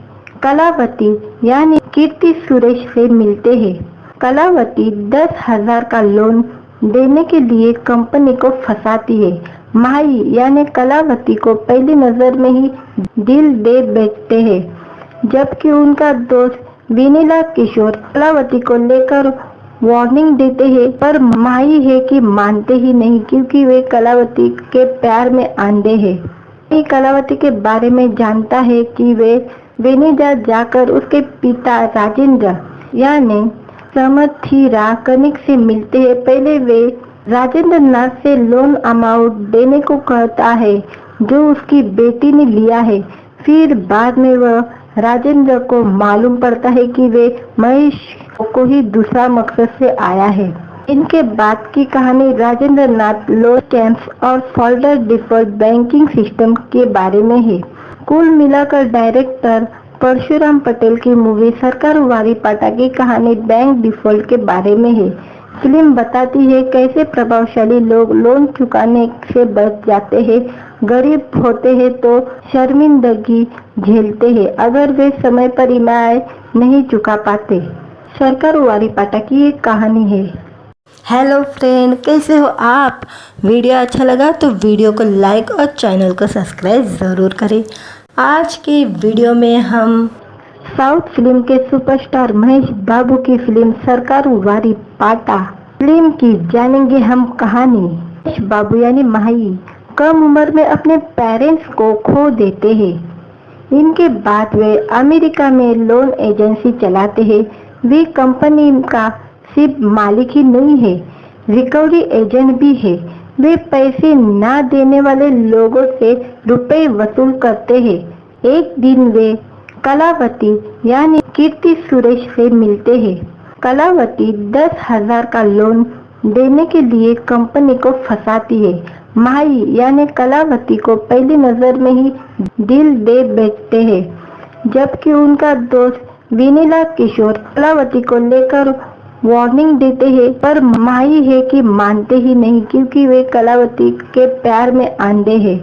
कलावती यानी कीर्ति सुरेश से मिलते हैं। कलावती 10,000 का लोन देने के लिए कंपनी को फंसाती है। माही यानी कलावती को पहली नजर में ही दिल दे बैठते हैं, जबकि उनका दोस्त विनीला किशोर कलावती को लेकर वार्निंग देते हैं, पर माही है कि मानते ही नहीं क्योंकि वे कलावती के प्यार में अंधे हैं। ये कलावती के बारे में जानता है कि वे वेनेजा जाकर उसके पिता राजेंद्र यानी समथिरा कनिक से मिलते हैं। पहले वे राजेंद्र नाथ से लोन अमाउंट देने को कहता है जो उसकी बेटी ने लिया है। फिर बाद में वह राजेंद्र को मालूम पड़ता है कि वे महेश को ही दूसरा मकसद से आया है। इनके बाद की कहानी राजेंद्र नाथ लोन कैंप्स और फोल्डर डिफॉल्ट बैंकिंग सिस्टम के बारे में है। कुल मिलाकर डायरेक्टर परशुराम पटेल की मूवी सरकार वारी पाटा की कहानी बैंक डिफॉल्ट के बारे में है। फिल्म बताती है कैसे प्रभावशाली लोग लोन चुकाने से बच जाते हैं, गरीब होते हैं तो शर्मिंदगी झेलते हैं अगर वे समय पर ईएमआई नहीं चुका पाते। सरकार वारी पाटा की एक कहानी है। हेलो फ्रेंड, कैसे हो आप? वीडियो अच्छा लगा तो वीडियो को लाइक और चैनल को सब्सक्राइब ज़रूर करें। आज के वीडियो में हम साउथ फिल्म के सुपरस्टार महेश बाबू की फिल्म सरकार वारी पाटा फिल्म की जानेंगे हम कहानी। महेश बाबू यानी माही कम उम्र में अपने पेरेंट्स को खो देते हैं। इनके बाद वे अमेरिका में लोन एजेंसी चलाते हैं। वे कंपनी का सिर्फ मालिक ही नहीं है, रिकवरी एजेंट भी है। वे पैसे ना देने वाले लोगों से रुपए वसूल करते हैं। एक दिन वे कलावती यानी कीर्ति सुरेश से मिलते हैं। कलावती 10,000 का लोन देने के लिए कंपनी को फंसाती है। माही यानी कलावती को पहली नजर में ही दिल दे बैठते हैं, जबकि उनका दोस्त विनीला किशोर कलावती को लेकर वार्निंग देते हैं, पर माही है कि मानते ही नहीं क्योंकि वे कलावती के प्यार में अंधे हैं।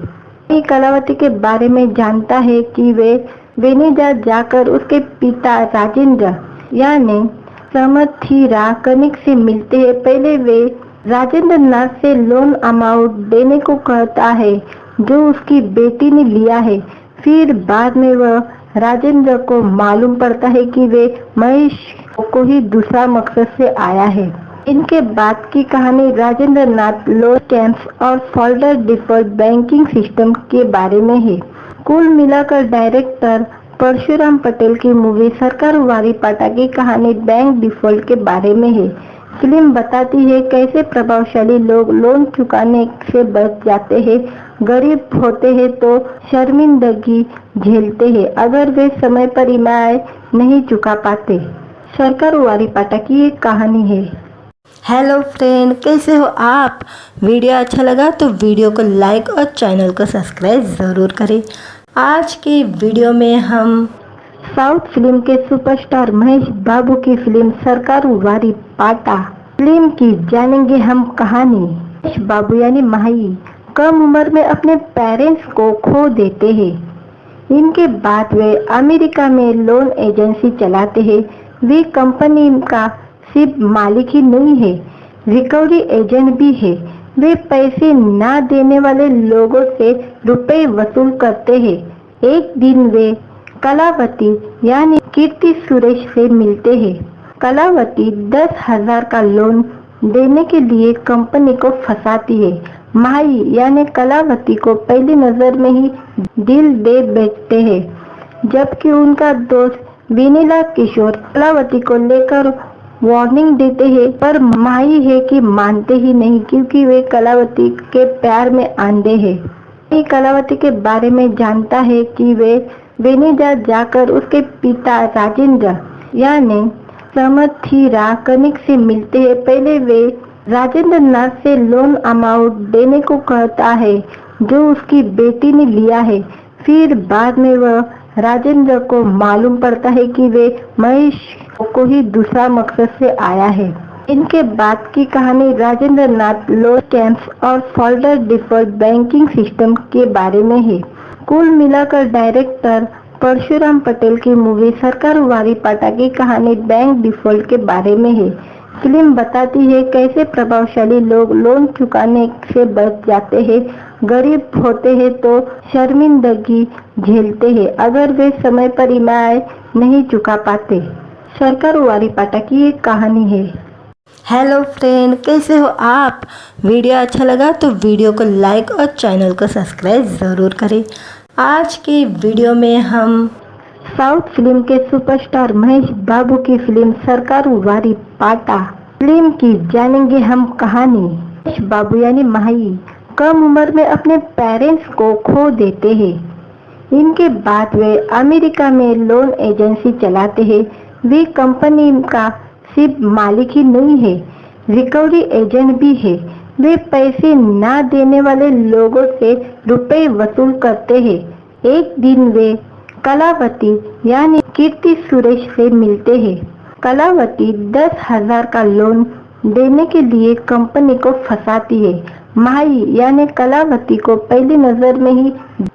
ये कलावती के बारे में जानता है कि वे वेनेजा जाकर उसके पिता राजेंद्र यानी समथिरा कनिक से मिलते हैं। पहले वे राजेंद्र नाथ से लोन अमाउंट देने को कहता है जो उसकी बेटी ने लिया है। फिर बाद में वह राजेंद्र को मालूम पड़ता है कि वे महेश को ही दूसरा मकसद से आया है। इनके बाद की कहानी राजेंद्र नाथ लोन कैंप्स और फोल्डर डिफॉल्ट बैंकिंग सिस्टम के बारे में है। कुल मिलाकर डायरेक्टर परशुराम पटेल की मूवी सरकार वारी पाटा की कहानी बैंक डिफॉल्ट के बारे में है। फिल्म बताती है कैसे प्रभावशाली लोग लोन चुकाने से बच जाते हैं, गरीब होते हैं तो शर्मिंदगी झेलते हैं अगर वे समय पर ईएमआई नहीं चुका पाते। सरकार वारी पाटा की एक कहानी है। हेलो फ्रेंड, कैसे हो आप? वीडियो अच्छा लगा तो वीडियो को लाइक और चैनल को सब्सक्राइब ज़रूर करें। आज के वीडियो में हम साउथ फिल्म के सुपरस्टार महेश बाबू की फिल्म सरकार वारी पाटा फिल्म की जानेंगे हम कहानी। महेश बाबू यानी माही कम उम्र में अपने पेरेंट्स को खो देते हैं। इनके बाद वे अमेरिका में लोन एजेंसी चलाते हैं। वे कंपनी का सिर्फ मालिक ही नहीं है, रिकवरी एजेंट भी है। वे पैसे ना देने वाले लोगों से रुपए वसूल करते हैं। एक दिन वे कलावती यानी कीर्ति सुरेश से मिलते हैं। कलावती 10,000 का लोन देने के लिए कंपनी को फंसाती है। माही यानी कलावती को पहली नजर में ही दिल दे बैठते हैं, जबकि उनका दोस्त विनीला किशोर कलावती को लेकर वार्निंग देते हैं, पर माही है कि मानते ही नहीं क्योंकि वे कलावती के प्यार में अंधे हैं। ये कलावती के बारे में जानता है कि वे वेनेजा जाकर उसके पिता राजेंद्र यानी समथिरा कनिक से मिलते हैं। पहले वे राजेंद्र नाथ से लोन अमाउंट देने को कहता है जो उसकी बेटी ने लिया है। फिर बाद में वह राजेंद्र को मालूम पड़ता है कि वे महेश को ही दूसरा मकसद से आया है। इनके बाद की कहानी राजेंद्र नाथ लोन कैंप्स और फोल्डर डिफॉल्ट बैंकिंग सिस्टम के बारे में है। कुल मिलाकर डायरेक्टर परशुराम पटेल की मूवी सरकार वारी पाटा की कहानी बैंक डिफॉल्ट के बारे में है। फिल्म बताती है कैसे प्रभावशाली लोग लोन चुकाने से बच जाते हैं, गरीब होते हैं तो शर्मिंदगी झेलते हैं अगर वे समय पर ईएमआई नहीं चुका पाते। सरकार वारी पाटा की एक कहानी है। हेलो फ्रेंड, कैसे हो आप। वीडियो अच्छा लगा तो वीडियो को लाइक और चैनल को सब्सक्राइब ज़रूर करें। आज के वीडियो में हम साउथ फिल्म के सुपरस्टार महेश बाबू की फिल्म सरकारू वारी पाटा फिल्म की जानेंगे हम कहानी। महेश बाबू यानी माही कम उम्र में अपने पेरेंट्स को खो देते हैं। इनके बाद वे अमेरिका में लोन एजेंसी चलाते हैं। वे कंपनी का सिर्फ मालिक ही नहीं है, रिकवरी एजेंट भी है। वे पैसे ना देने वाले लोगों से रुपए वसूल करते हैं। एक दिन वे कलावती यानी कीर्ति सुरेश से मिलते हैं। कलावती 10,000 का लोन देने के लिए कंपनी को फंसाती है। माही यानी कलावती को पहली नजर में ही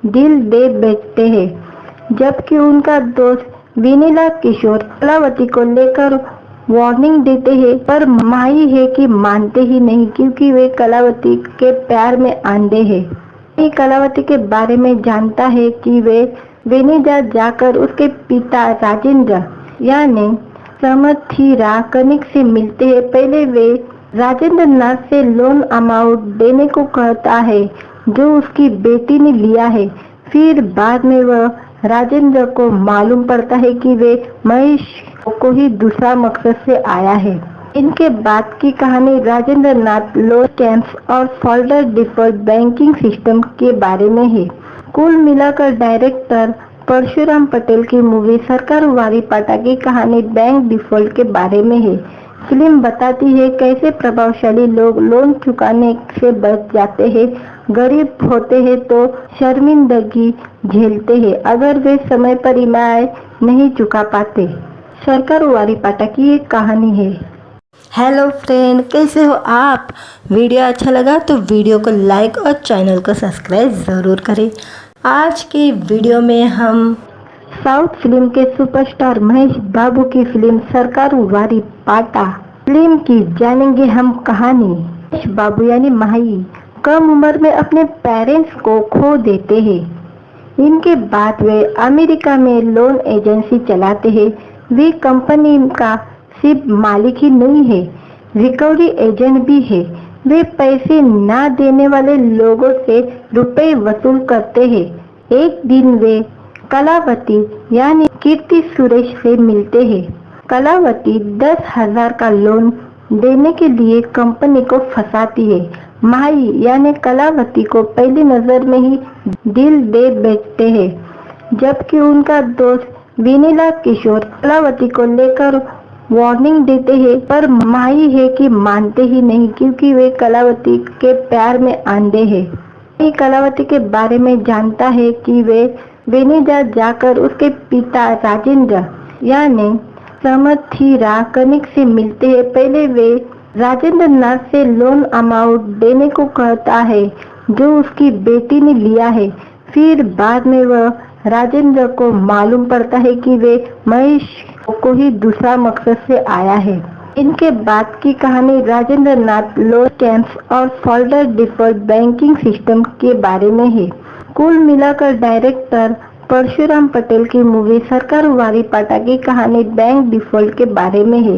दिल दे बैठते हैं, जबकि उनका दोस्त विनीला किशोर कलावती को लेकर वार्निंग देते हैं, पर माही है कि मानते ही नहीं, क्योंकि वे कलावती के प्यार में अंधे हैं। माही कलावती के बारे में जानता है कि वे वेनिजा जाकर उसके पिता राजेंद्र यानी समथिरा कनिक से मिलते हैं। पहले वे राजेंद्र नाथ से लोन अमाउंट देने को कहता है जो उसकी बेटी ने लिया है। फिर बाद में वह राजेंद्र को मालूम पड़ता है कि वे महेश को ही दूसरा मकसद से आया है। इनके बाद की कहानी राजेंद्र नाथ लोन स्कैम्स और फोल्डर डिफॉल्ट बैंकिंग सिस्टम के बारे में है। कुल मिलाकर डायरेक्टर परशुराम पटेल की मूवी सरकारू वारी पाटा की कहानी बैंक डिफॉल्ट के बारे में है। फिल्म बताती है कैसे प्रभावशाली लोग लोन चुकाने से बच जाते हैं, गरीब होते हैं तो शर्मिंदगी झेलते हैं अगर वे समय पर ईएमआई नहीं चुका पाते। सरकारू वारी पाटा की एक कहानी है। हेलो फ्रेंड, कैसे हो आप। वीडियो अच्छा लगा तो वीडियो को लाइक और चैनल को सब्सक्राइब ज़रूर करें। आज के वीडियो में हम साउथ फिल्म के सुपरस्टार महेश बाबू की फिल्म सरकारू वारी पाटा फिल्म की जानेंगे हम कहानी। महेश बाबू यानी माही कम उम्र में अपने पेरेंट्स को खो देते हैं। इनके बाद वे अमेरिका में लोन एजेंसी चलाते हैं। वे कंपनी का सिर्फ मालिक ही नहीं है, रिकवरी एजेंट भी है। वे पैसे ना देने वाले लोगों से रुपए वसूल करते हैं। एक दिन वे कलावती यानी कीर्ति सुरेश से मिलते हैं। कलावती 10,000 का लोन देने के लिए कंपनी को फंसाती है। माही यानी कलावती को पहली नजर में ही दिल दे बैठते हैं, जबकि उनका दोस्त विनीला किशोर कलावती को लेकर वार्निंग देते हैं, पर माही है कि मानते ही नहीं, क्योंकि वे कलावती के प्यार में अंधे हैं। माही कलावती के बारे में जानता है कि वे वेनिजा जाकर उसके पिता राजेंद्र यानी समथिरा कनिक से मिलते हैं। पहले वे राजेंद्र नाथ से लोन अमाउंट देने को कहता है जो उसकी बेटी ने लिया है। फिर बाद में वह राजेंद्र को मालूम पड़ता है कि वे महेश को ही दूसरा मकसद से आया है। इनके बाद की कहानी राजेंद्र नाथ लोन स्कैम्स और फोल्डर डिफॉल्ट बैंकिंग सिस्टम के बारे में है। कुल मिलाकर डायरेक्टर परशुराम पटेल की मूवी सरकारू वारी पाटा की कहानी बैंक डिफॉल्ट के बारे में है।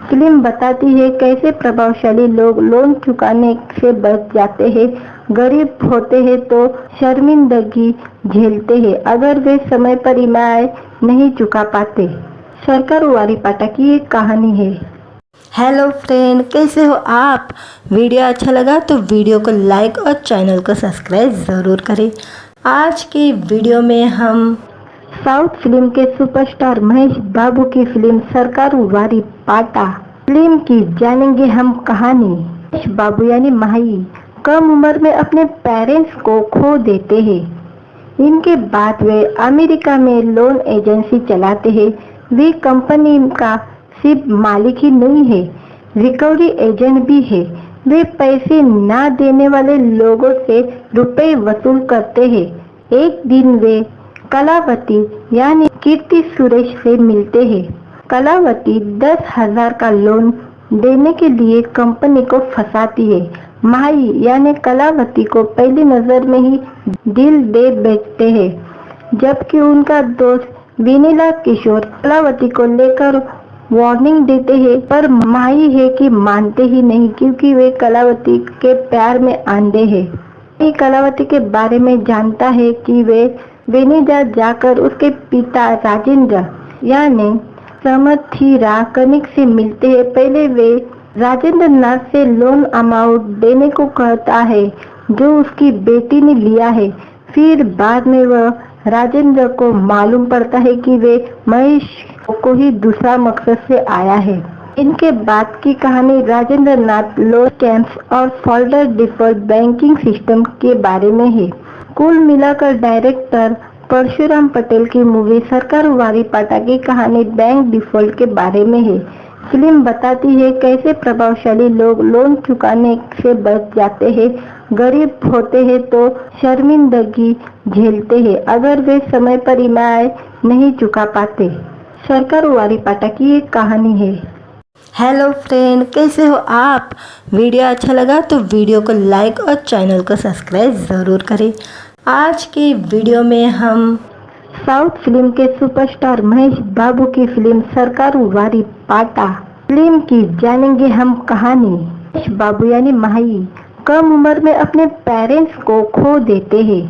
फिल्म बताती है कैसे प्रभावशाली लोग लोन चुकाने से बच जाते हैं, गरीब होते हैं तो शर्मिंदगी झेलते हैं अगर वे समय पर ईएमआई नहीं चुका पाते। सरकारू वारी पाटा की एक कहानी है। हेलो फ्रेंड, कैसे हो आप। वीडियो अच्छा लगा तो वीडियो को लाइक और चैनल को सब्सक्राइब ज़रूर करें। आज के वीडियो में हम साउथ फिल्म के सुपरस्टार महेश बाबू की फिल्म सरकारू वारी पाटा फिल्म की जानेंगे हम कहानी। महेश बाबू यानी माही कम उम्र में अपने पेरेंट्स को खो देते हैं। इनके बाद वे अमेरिका में लोन एजेंसी चलाते हैं। वे कंपनी का सिर्फ मालिक ही नहीं है, रिकवरी एजेंट भी है। वे पैसे ना देने वाले लोगों से रुपए वसूल करते हैं। एक दिन वे कलावती यानी कीर्ति सुरेश से मिलते हैं। कलावती 10,000 का लोन देने के लिए कंपनी को फंसाती है। माही यानी कलावती को पहली नजर में ही दिल दे बैठते हैं, जबकि उनका दोस्त विनीला किशोर कलावती को लेकर वार्निंग देते हैं, पर माही है कि मानते ही नहीं क्योंकि वे कलावती के प्यार में अंधे हैं। माही कलावती के बारे में जानता है कि वे वेनिजा जाकर उसके पिता राजेंद्र यानी समथिरा कनिक से मिलते हैं। पहले वे राजेंद्र नाथ से लोन अमाउंट देने को कहता है जो उसकी बेटी ने लिया है। फिर बाद में वह राजेंद्र को मालूम पड़ता है कि वे महेश को ही दूसरा मकसद से आया है। इनके बाद की कहानी राजेंद्र नाथ लोन कैंप्स और फोल्डर डिफॉल्ट बैंकिंग सिस्टम के बारे में है। कुल मिलाकर डायरेक्टर परशुराम पटेल की मूवी सरकार वारी पाटा की कहानी बैंक डिफॉल्ट के बारे में है। फिल्म बताती है कैसे प्रभावशाली लोग लोन चुकाने से बच जाते हैं, गरीब होते हैं तो शर्मिंदगी झेलते हैं अगर वे समय पर ईएमआई नहीं चुका पाते। सरकार वारी पाटा की एक कहानी है। हेलो फ्रेंड, कैसे हो आप? वीडियो अच्छा लगा तो वीडियो को लाइक और चैनल को सब्सक्राइब ज़रूर करें। आज के वीडियो में हम साउथ फिल्म के सुपरस्टार महेश बाबू की फिल्म सरकार वारी पाटा फिल्म की जानेंगे हम कहानी। महेश बाबू यानी माही कम उम्र में अपने पेरेंट्स को खो देते हैं।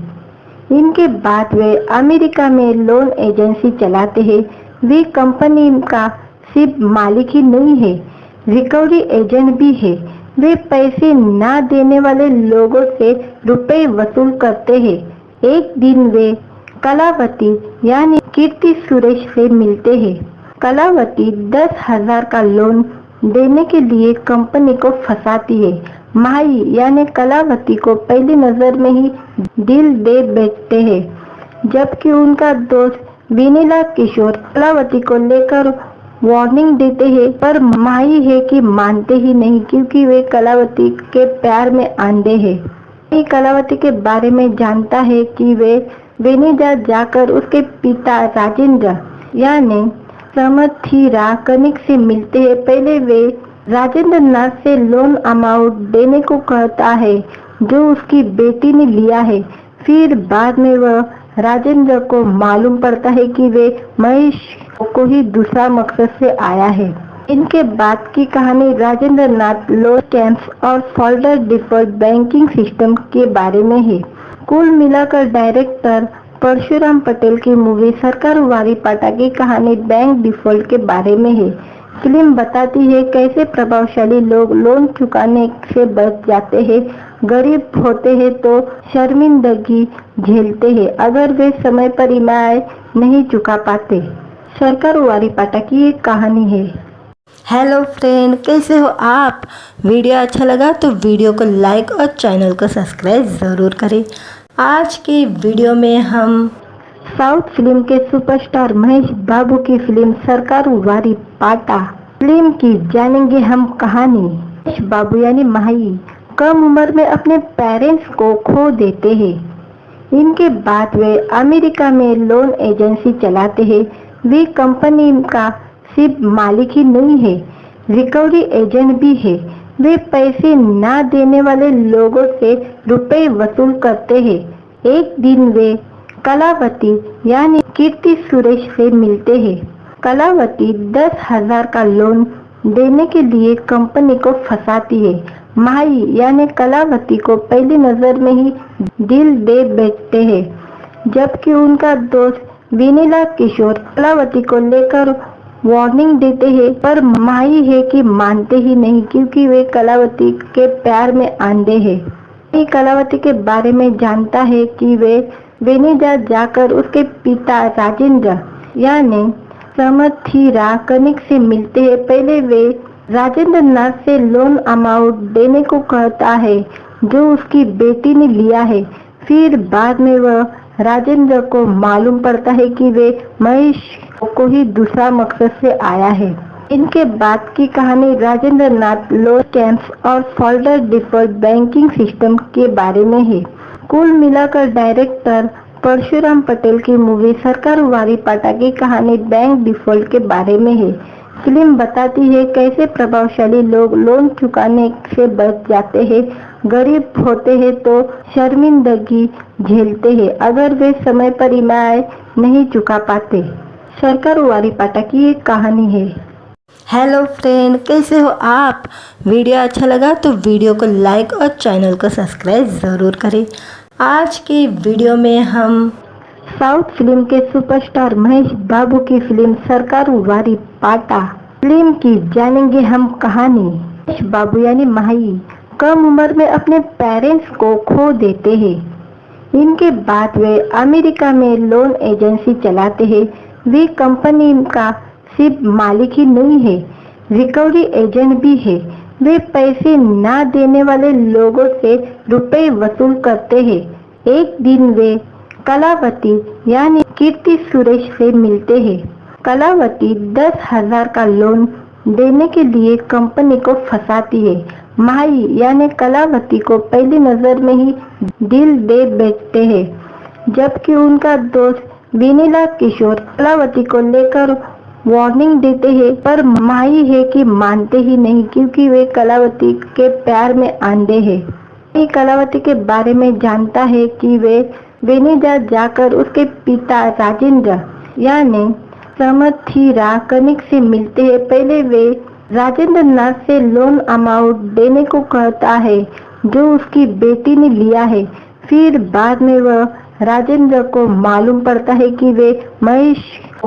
इनके बाद वे अमेरिका में लोन एजेंसी चलाते हैं। वे कंपनी का सिर्फ मालिक ही नहीं है, रिकवरी एजेंट भी है। वे पैसे ना देने वाले लोगों से रुपए वसूल करते हैं। एक दिन वे कलावती यानी कीर्ति सुरेश से मिलते हैं। कलावती 10,000 का लोन देने के लिए कंपनी को फंसाती है। माही यानी कलावती को पहली नजर में ही दिल दे बैठते हैं, जबकि उनका दोस्त विनीला किशोर कलावती को लेकर वार्निंग देते हैं, पर माही है कि मानते ही नहीं क्योंकि वे कलावती के प्यार में अंधे हैं। माही कलावती के बारे में जानता है कि वे वेनिजा जाकर उसके पिता राजेंद्र यानी समथिरा कनिक से मिलते हैं। पहले वे राजेंद्र नाथ से लोन अमाउंट देने को कहता है जो उसकी बेटी ने लिया है। फिर बाद में वह राजेंद्र को मालूम पड़ता है कि वे महेश को ही दूसरा मकसद से आया है। इनके बाद की कहानी राजेंद्र नाथ लोन कैंप्स और फोल्डर डिफॉल्ट बैंकिंग सिस्टम के बारे में है। कुल मिलाकर डायरेक्टर परशुराम पटेल की मूवी सरकार वारी पाटा की कहानी बैंक डिफॉल्ट के बारे में है। फिल्म बताती है कैसे प्रभावशाली लोग लोन चुकाने से बच जाते हैं, गरीब होते हैं तो शर्मिंदगी झेलते हैं अगर वे समय पर ईएमआई नहीं चुका पाते। सरकार वारी पाटा की एक कहानी है। हेलो फ्रेंड, कैसे हो आप? वीडियो अच्छा लगा तो वीडियो को लाइक और चैनल को सब्सक्राइब ज़रूर करें। आज के वीडियो में हम साउथ फिल्म के सुपरस्टार महेश बाबू की फिल्म सरकार वारी पाटा फिल्म की जानेंगे हम कहानी। महेश बाबू यानी माही कम उम्र में अपने पेरेंट्स को खो देते हैं। इनके बाद वे अमेरिका में लोन एजेंसी चलाते हैं। वे कंपनी का सिर्फ मालिक ही नहीं है, रिकवरी एजेंट भी है। वे पैसे ना देने वाले लोगों से रुपए वसूल करते हैं। एक दिन वे कलावती यानी कीर्ति सुरेश से मिलते हैं। कलावती 10,000 का लोन देने के लिए कंपनी को फंसाती है। माही यानी कलावती को पहली नजर में ही दिल दे बैठते हैं, जबकि उनका दोस्त विनीला किशोर कलावती को लेकर वार्निंग देते हैं, पर माही है कि मानते ही नहीं क्योंकि वे कलावती के प्यार में अंधे हैं। माही कलावती के बारे में जानता है कि वे वेनिजा जाकर उसके पिता राजेंद्र यानी समथिरा कनिक से मिलते हैं। पहले वे राजेंद्र नाथ से लोन अमाउंट देने को कहता है जो उसकी बेटी ने लिया है। फिर बाद में वह राजेंद्र को मालूम पड़ता है कि वे महेश को ही दूसरा मकसद से आया है। इनके बाद की कहानी राजेंद्र नाथ लोन कैंप्स और फोल्डर डिफॉल्ट बैंकिंग सिस्टम के बारे में है। कुल मिलाकर डायरेक्टर परशुराम पटेल की मूवी सरकार वारी पाटा की कहानी बैंक डिफॉल्ट के बारे में है। फिल्म बताती है कैसे प्रभावशाली लोग लोन चुकाने से बच जाते हैं, गरीब होते हैं तो शर्मिंदगी झेलते हैं अगर वे समय पर ईएमआई नहीं चुका पाते। सरकार वारी पाटा की एक कहानी है। हेलो फ्रेंड, कैसे हो आप। वीडियो अच्छा लगा तो वीडियो को लाइक और चैनल को सब्सक्राइब ज़रूर करें। आज के वीडियो में हम साउथ फिल्म के सुपरस्टार महेश बाबू की फिल्म सरकारू वारी पाटा फिल्म की जानेंगे हम कहानी। महेश बाबू यानी माही कम उम्र में अपने पेरेंट्स को खो देते हैं। इनके बाद वे अमेरिका में लोन एजेंसी चलाते हैं। वे कंपनी का सिर्फ मालिक ही नहीं है, रिकवरी एजेंट भी है। वे पैसे ना देने वाले लोगों से रुपए वसूल करते हैं। एक दिन वे कलावती यानी कीर्ति सुरेश से मिलते हैं। कलावती 10,000 का लोन देने के लिए कंपनी को फंसाती है। माही यानी कलावती को पहली नजर में ही दिल दे बैठते हैं, जबकि उनका दोस्त विनीला किशोर कलावती को लेकर वार्निंग देते हैं, पर माही है कि मानते ही नहीं, क्योंकि वे कलावती के प्यार में अंधे हैं। कलावती के बारे में जानता है कि वे वेनेजा जाकर उसके पिता राजेंद्र यानी समथिरा कनिक से मिलते हैं। पहले वे राजेंद्र नाथ से लोन अमाउंट देने को कहता है जो उसकी बेटी ने लिया है। फिर बाद में वह राजेंद्र को मालूम पड़ता है कि वे महेश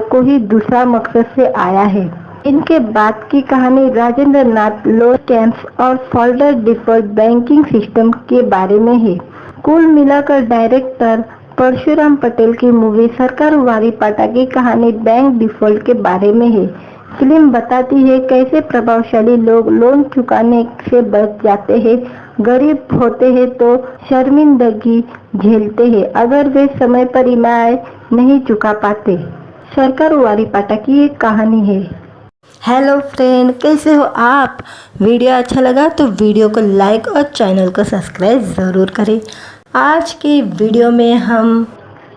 को ही दूसरा मकसद से आया है। इनके बाद की कहानी राजेंद्र नाथ लोन स्कैम्स और फोल्डर डिफॉल्ट बैंकिंग सिस्टम के बारे में है। कुल मिलाकर डायरेक्टर परशुराम पटेल की मूवी सरकारू वारी पाटा की कहानी बैंक डिफॉल्ट के बारे में है। फिल्म बताती है कैसे प्रभावशाली लोग लोन चुकाने से बच जाते हैं, गरीब होते हैं तो शर्मिंदगी झेलते हैं अगर वे समय पर ईएमआई नहीं चुका पाते। सरकारू वारी पाटा की एक कहानी है। हेलो फ्रेंड, कैसे हो आप। वीडियो अच्छा लगा तो वीडियो को लाइक और चैनल को सब्सक्राइब ज़रूर करें। आज के वीडियो में हम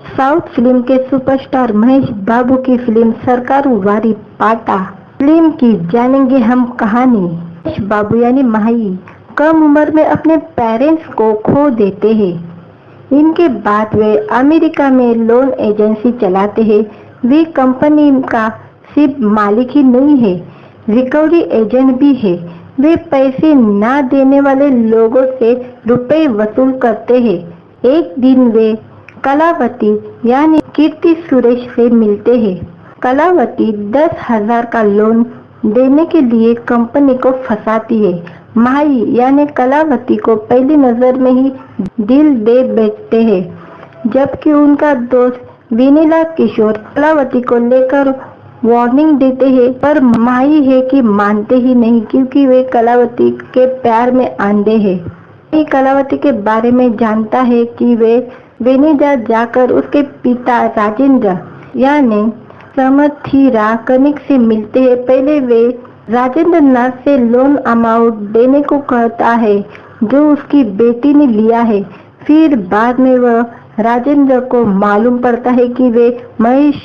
साउथ फिल्म के सुपरस्टार महेश बाबू की फिल्म सरकारू वारी पाटा फिल्म की जानेंगे हम कहानी। महेश बाबू यानी माही कम उम्र में अपने पेरेंट्स को खो देते हैं। इनके बाद वे अमेरिका में लोन एजेंसी चलाते हैं। वे कंपनी का सिर्फ मालिक ही नहीं है, रिकवरी एजेंट भी है। वे पैसे ना देने वाले लोगों से रुपए वसूल करते हैं। एक दिन वे कलावती यानी कीर्ति सुरेश से मिलते हैं। कलावती 10,000 का लोन देने के लिए कंपनी को फंसाती है। माही यानी कलावती को पहली नजर में ही दिल दे बैठते हैं, जबकि उनका दोस्त विनीला किशोर कलावती को लेकर वार्निंग देते हैं, पर माही है कि मानते ही नहीं, क्योंकि वे कलावती के प्यार में अंधे हैं। कलावती के बारे में जानता है कि वे वेनेजा जाकर उसके पिता राजेंद्र यानी समथिरा कनिक से मिलते हैं। पहले वे राजेंद्र नाथ से लोन अमाउंट देने को कहता है जो उसकी बेटी ने लिया है। फिर बाद में वह राजेंद्र को मालूम पड़ता है कि वे महेश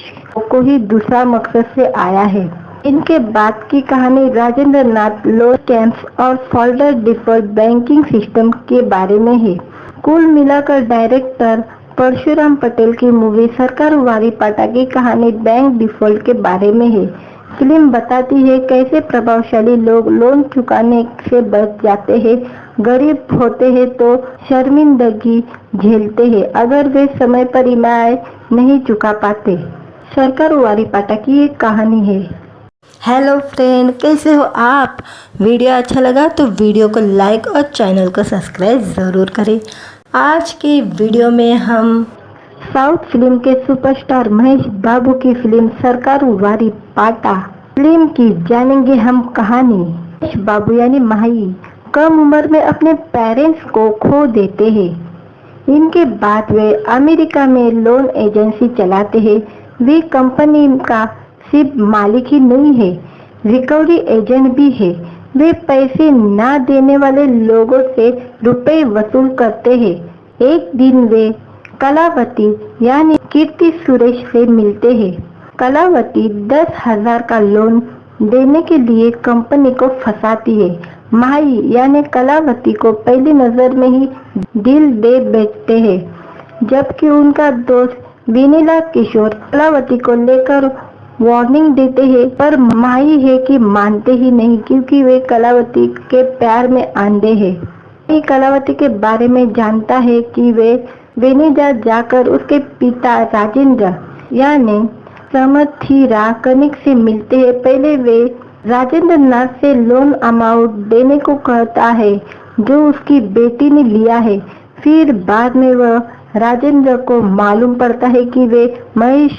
को ही दूसरा मकसद से आया है। इनके बाद की कहानी राजेंद्र नाथ लोन स्कैम्स और फोल्डर डिफॉल्ट बैंकिंग सिस्टम के बारे में है। कुल मिलाकर डायरेक्टर परशुराम पटेल की मूवी सरकारू वारी पाटा की कहानी बैंक डिफॉल्ट के बारे में है। फिल्म बताती है कैसे प्रभावशाली लोग लोन चुकाने से बच जाते हैं, गरीब होते हैं तो शर्मिंदगी झेलते हैं अगर वे समय पर ईएमआई नहीं चुका पाते। सरकारू वारी पाटा की एक कहानी है। हेलो फ्रेंड, कैसे हो आप। वीडियो अच्छा लगा तो वीडियो को लाइक और चैनल को सब्सक्राइब ज़रूर करें। आज के वीडियो में हम साउथ फिल्म के सुपरस्टार महेश बाबू की फिल्म सरकारू वारी पाटा फिल्म की जानेंगे हम कहानी। महेश बाबू यानी माही कम उम्र में अपने पेरेंट्स को खो देते हैं। इनके बाद वे अमेरिका में लोन एजेंसी चलाते हैं। वे कंपनी का सिर्फ मालिक ही नहीं है, रिकवरी एजेंट भी है। वे पैसे ना देने वाले लोगों से रुपए वसूल करते हैं। एक दिन वे कलावती यानी कीर्ति सुरेश से मिलते हैं। कलावती 10,000 का लोन देने के लिए कंपनी को फंसाती है। माही यानी कलावती को पहली नजर में ही दिल दे बैठते हैं, जबकि उनका दोस्त विनीला किशोर कलावती को लेकर वार्निंग देते हैं, पर माही है कि मानते ही नहीं क्योंकि वे कलावती के प्यार में अंधे हैं। माही कलावती के बारे में जानता है कि वे वेनिजा जाकर उसके पिता राजेंद्र यानी समथिरा कनिक से मिलते हैं। पहले वे राजेंद्र नाथ से लोन अमाउंट देने को कहता है जो उसकी बेटी ने लिया है। फिर बाद में वह राजेंद्र को मालूम पड़ता है कि वे महेश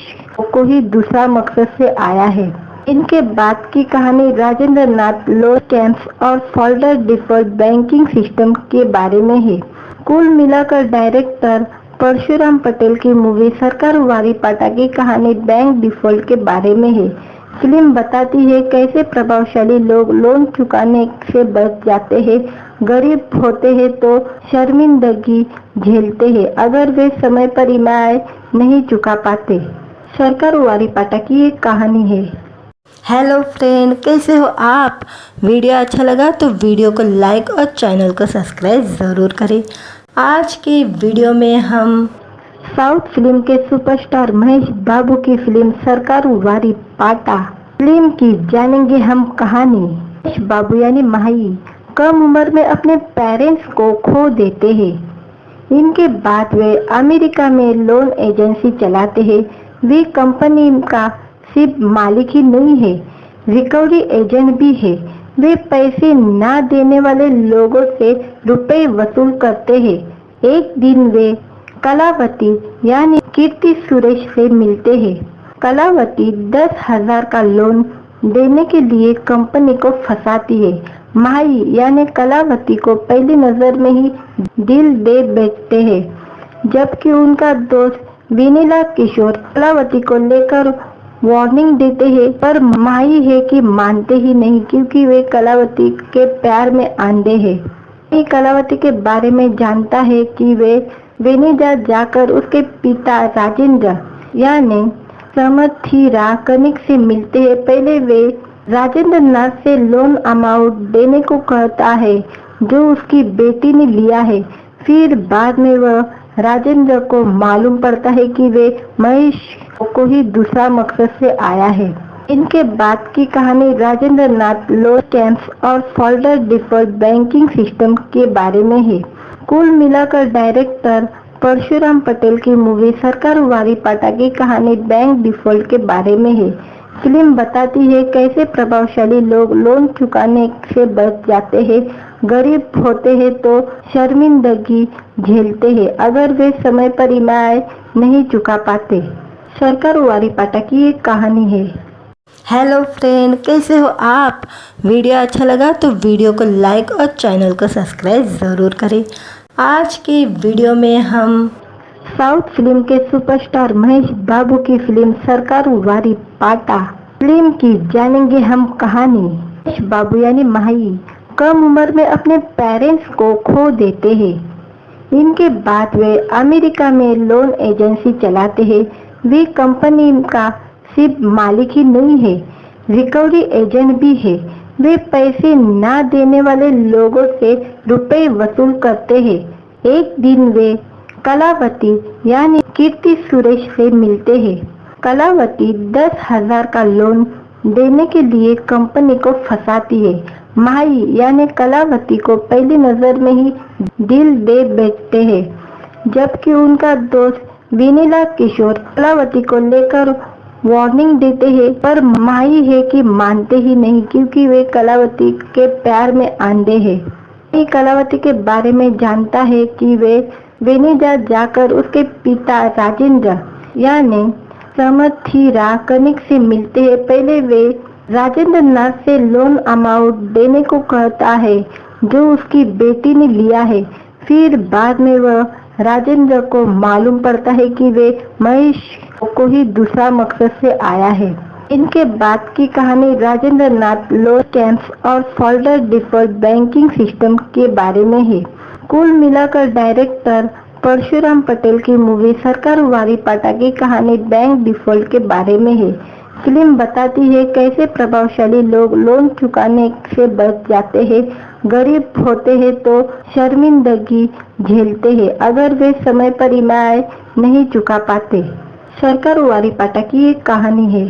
को ही दूसरा मकसद से आया है। इनके बाद की कहानी राजेंद्र नाथ लोन स्कैम्स और फोल्डर डिफॉल्ट बैंकिंग सिस्टम के बारे में है। कुल मिलाकर डायरेक्टर परशुराम पटेल की मूवी सरकार वारी पाटा की कहानी बैंक डिफॉल्ट के बारे में है। फिल्म बताती है कैसे प्रभावशाली लोग लोन चुकाने से बच जाते हैं, गरीब होते हैं तो शर्मिंदगी झेलते हैं अगर वे समय पर ईएमआई नहीं चुका पाते। सरकार वारी पाटा की एक कहानी है। हेलो फ्रेंड, कैसे हो आप? वीडियो अच्छा लगा तो वीडियो को लाइक और चैनल को सब्सक्राइब ज़रूर करें। आज के वीडियो में हम साउथ फिल्म के सुपरस्टार महेश बाबू की फिल्म सरकार वारी पाटा फिल्म की जानेंगे हम कहानी। महेश बाबू यानी माही कम उम्र में अपने पेरेंट्स को खो देते हैं। इनके बाद वे अमेरिका में लोन एजेंसी चलाते हैं। वे कंपनी का सिर्फ मालिक ही नहीं है, रिकवरी एजेंट भी है। वे पैसे ना देने वाले लोगों से रुपए वसूल करते हैं। एक दिन वे कलावती यानी कीर्ति सुरेश से मिलते हैं। कलावती 10,000 का लोन देने के लिए कंपनी को फंसाती है। माही यानी कलावती को पहली नजर में ही दिल दे बेचते हैं, जबकि उनका दोस्त विनीला किशोर कलावती को लेकर वार्निंग देते हैं, पर माही है कि मानते ही नहीं क्योंकि वे कलावती के प्यार में अंधे हैं। माही कलावती के बारे में जानता है कि वे वेनिजा जाकर उसके पिता राजेंद्र यानी समथिरा कनिक से मिलते हैं। पहले वे राजेंद्र नाथ से लोन अमाउंट देने को कहता है जो उसकी बेटी ने लिया है। फिर बाद में वह राजेंद्र को मालूम पड़ता है कि वे महेश को ही दूसरा मकसद से आया है। इनके बाद की कहानी राजेंद्र नाथ लोन स्कैम्स और फोल्डर डिफॉल्ट बैंकिंग सिस्टम के बारे में है। कुल मिलाकर डायरेक्टर परशुराम पटेल की मूवी सरकार वारी पाटा की कहानी बैंक डिफॉल्ट के बारे में है। फिल्म बताती है कैसे प्रभावशाली लोग लोन चुकाने से बच जाते हैं, गरीब होते हैं तो शर्मिंदगी झेलते हैं अगर वे समय पर ईएमआई नहीं चुका पाते। सरकार वारी पाटा की एक कहानी है। हेलो फ्रेंड, कैसे हो आप? वीडियो अच्छा लगा तो वीडियो को लाइक और चैनल को सब्सक्राइब ज़रूर करें। आज के वीडियो में हम साउथ फिल्म के सुपरस्टार महेश बाबू की फिल्म सरकार वारी पाटा फिल्म की जानेंगे हम कहानी। महेश बाबू यानी माही कम उम्र में अपने पेरेंट्स को खो देते हैं। इनके बाद वे अमेरिका में लोन एजेंसी चलाते हैं। वे कंपनी का सिर्फ मालिक ही नहीं है, रिकवरी एजेंट भी है। वे पैसे ना देने वाले लोगों से रुपए वसूल करते हैं। एक दिन वे कलावती यानी कीर्ति सुरेश से मिलते हैं। कलावती 10,000 का लोन देने के लिए कंपनी को फंसाती है। माही यानी कलावती को पहली नजर में ही दिल दे बेचते हैं, जबकि उनका दोस्त विनीला किशोर कलावती को लेकर वार्निंग देते हैं, पर माही है कि मानते ही नहीं क्योंकि वे कलावती के प्यार में अंधे हैं। माही कलावती के बारे में जानता है कि वे वेनिजा जाकर उसके पिता राजेंद्र यानी समथिरा कनिक से मिलते हैं। पहले वे राजेंद्र नाथ से लोन अमाउंट देने को कहता है जो उसकी बेटी ने लिया है। फिर बाद में वह राजेंद्र को मालूम पड़ता है कि वे महेश को ही दूसरा मकसद से आया है। इनके बाद की कहानी राजेंद्र नाथ लोन स्कैम्स और फोल्डर डिफॉल्ट बैंकिंग सिस्टम के बारे में है। कुल मिलाकर डायरेक्टर परशुराम पटेल की मूवी सरकार वारी पाटा की कहानी बैंक डिफॉल्ट के बारे में है। फिल्म बताती है कैसे प्रभावशाली लोग लोन चुकाने से बच जाते हैं, गरीब होते हैं तो शर्मिंदगी झेलते हैं अगर वे समय पर ईएमआई नहीं चुका पाते। सरकार वारी पाटा की एक कहानी है।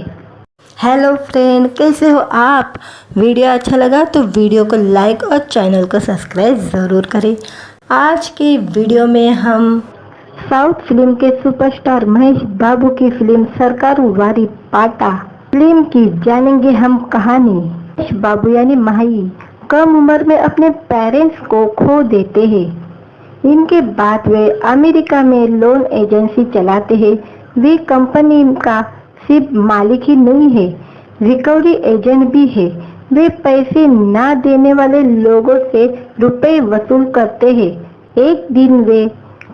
हेलो फ्रेंड, कैसे हो आप। वीडियो अच्छा लगा तो वीडियो को लाइक और चैनल को सब्सक्राइब ज़रूर करें। आज के वीडियो में हम साउथ फिल्म के सुपरस्टार महेश बाबू की फिल्म सरकारू वारी पाटा फिल्म की जानेंगे हम कहानी। महेश बाबू यानी माही कम उम्र में अपने पेरेंट्स को खो देते हैं। इनके बाद वे अमेरिका में लोन एजेंसी चलाते हैं। वे कंपनी का सिर्फ मालिक ही नहीं है, रिकवरी एजेंट भी है। वे पैसे ना देने वाले लोगों से रुपए वसूल करते हैं। एक दिन वे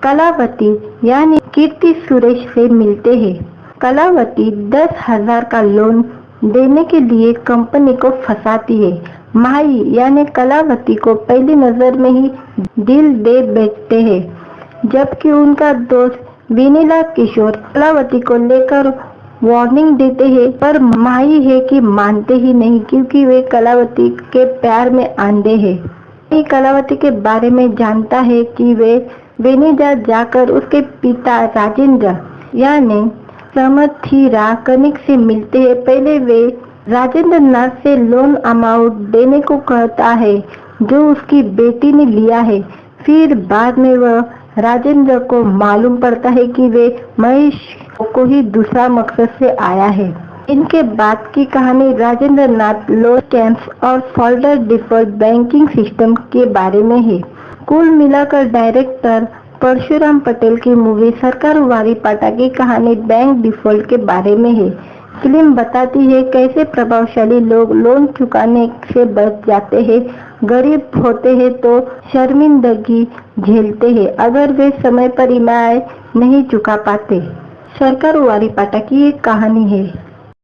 कलावती यानी कीर्ति सुरेश से मिलते हैं। कलावती 10,000 का लोन देने के लिए कंपनी को फंसाती है। माही यानी कलावती को पहली नजर में ही दिल दे बैठते हैं, जबकि उनका दोस्त विनीला किशोर कलावती को लेकर वार्निंग देते हैं, पर माही है कि मानते ही नहीं, क्योंकि वे कलावती के प्यार में अंधे हैं। माही कलावती के बारे में जानता है कि वे वेनिजा जाकर उसके पिता राजेंद्र यानी समथिरा कनिक से मिलते हैं। पहले वे राजेंद्र नाथ से लोन अमाउंट देने को कहता है जो उसकी बेटी ने लिया है। फिर बाद में वह राजेंद्र को मालूम पड़ता है कि वे महेश को ही दूसरा मकसद से आया है। इनके बाद की कहानी राजेंद्र नाथ लोन कैंप्स और फोल्डर डिफॉल्ट बैंकिंग सिस्टम के बारे में है। कुल मिलाकर डायरेक्टर परशुराम पटेल की मूवी सरकारू वारी पाटा की कहानी बैंक डिफॉल्ट के बारे में है। फिल्म बताती है कैसे प्रभावशाली लोग लोन चुकाने से बच जाते हैं, गरीब होते हैं तो शर्मिंदगी झेलते हैं अगर वे समय पर ईएमआई नहीं चुका पाते। सरकारू वारी पाटा की एक कहानी है।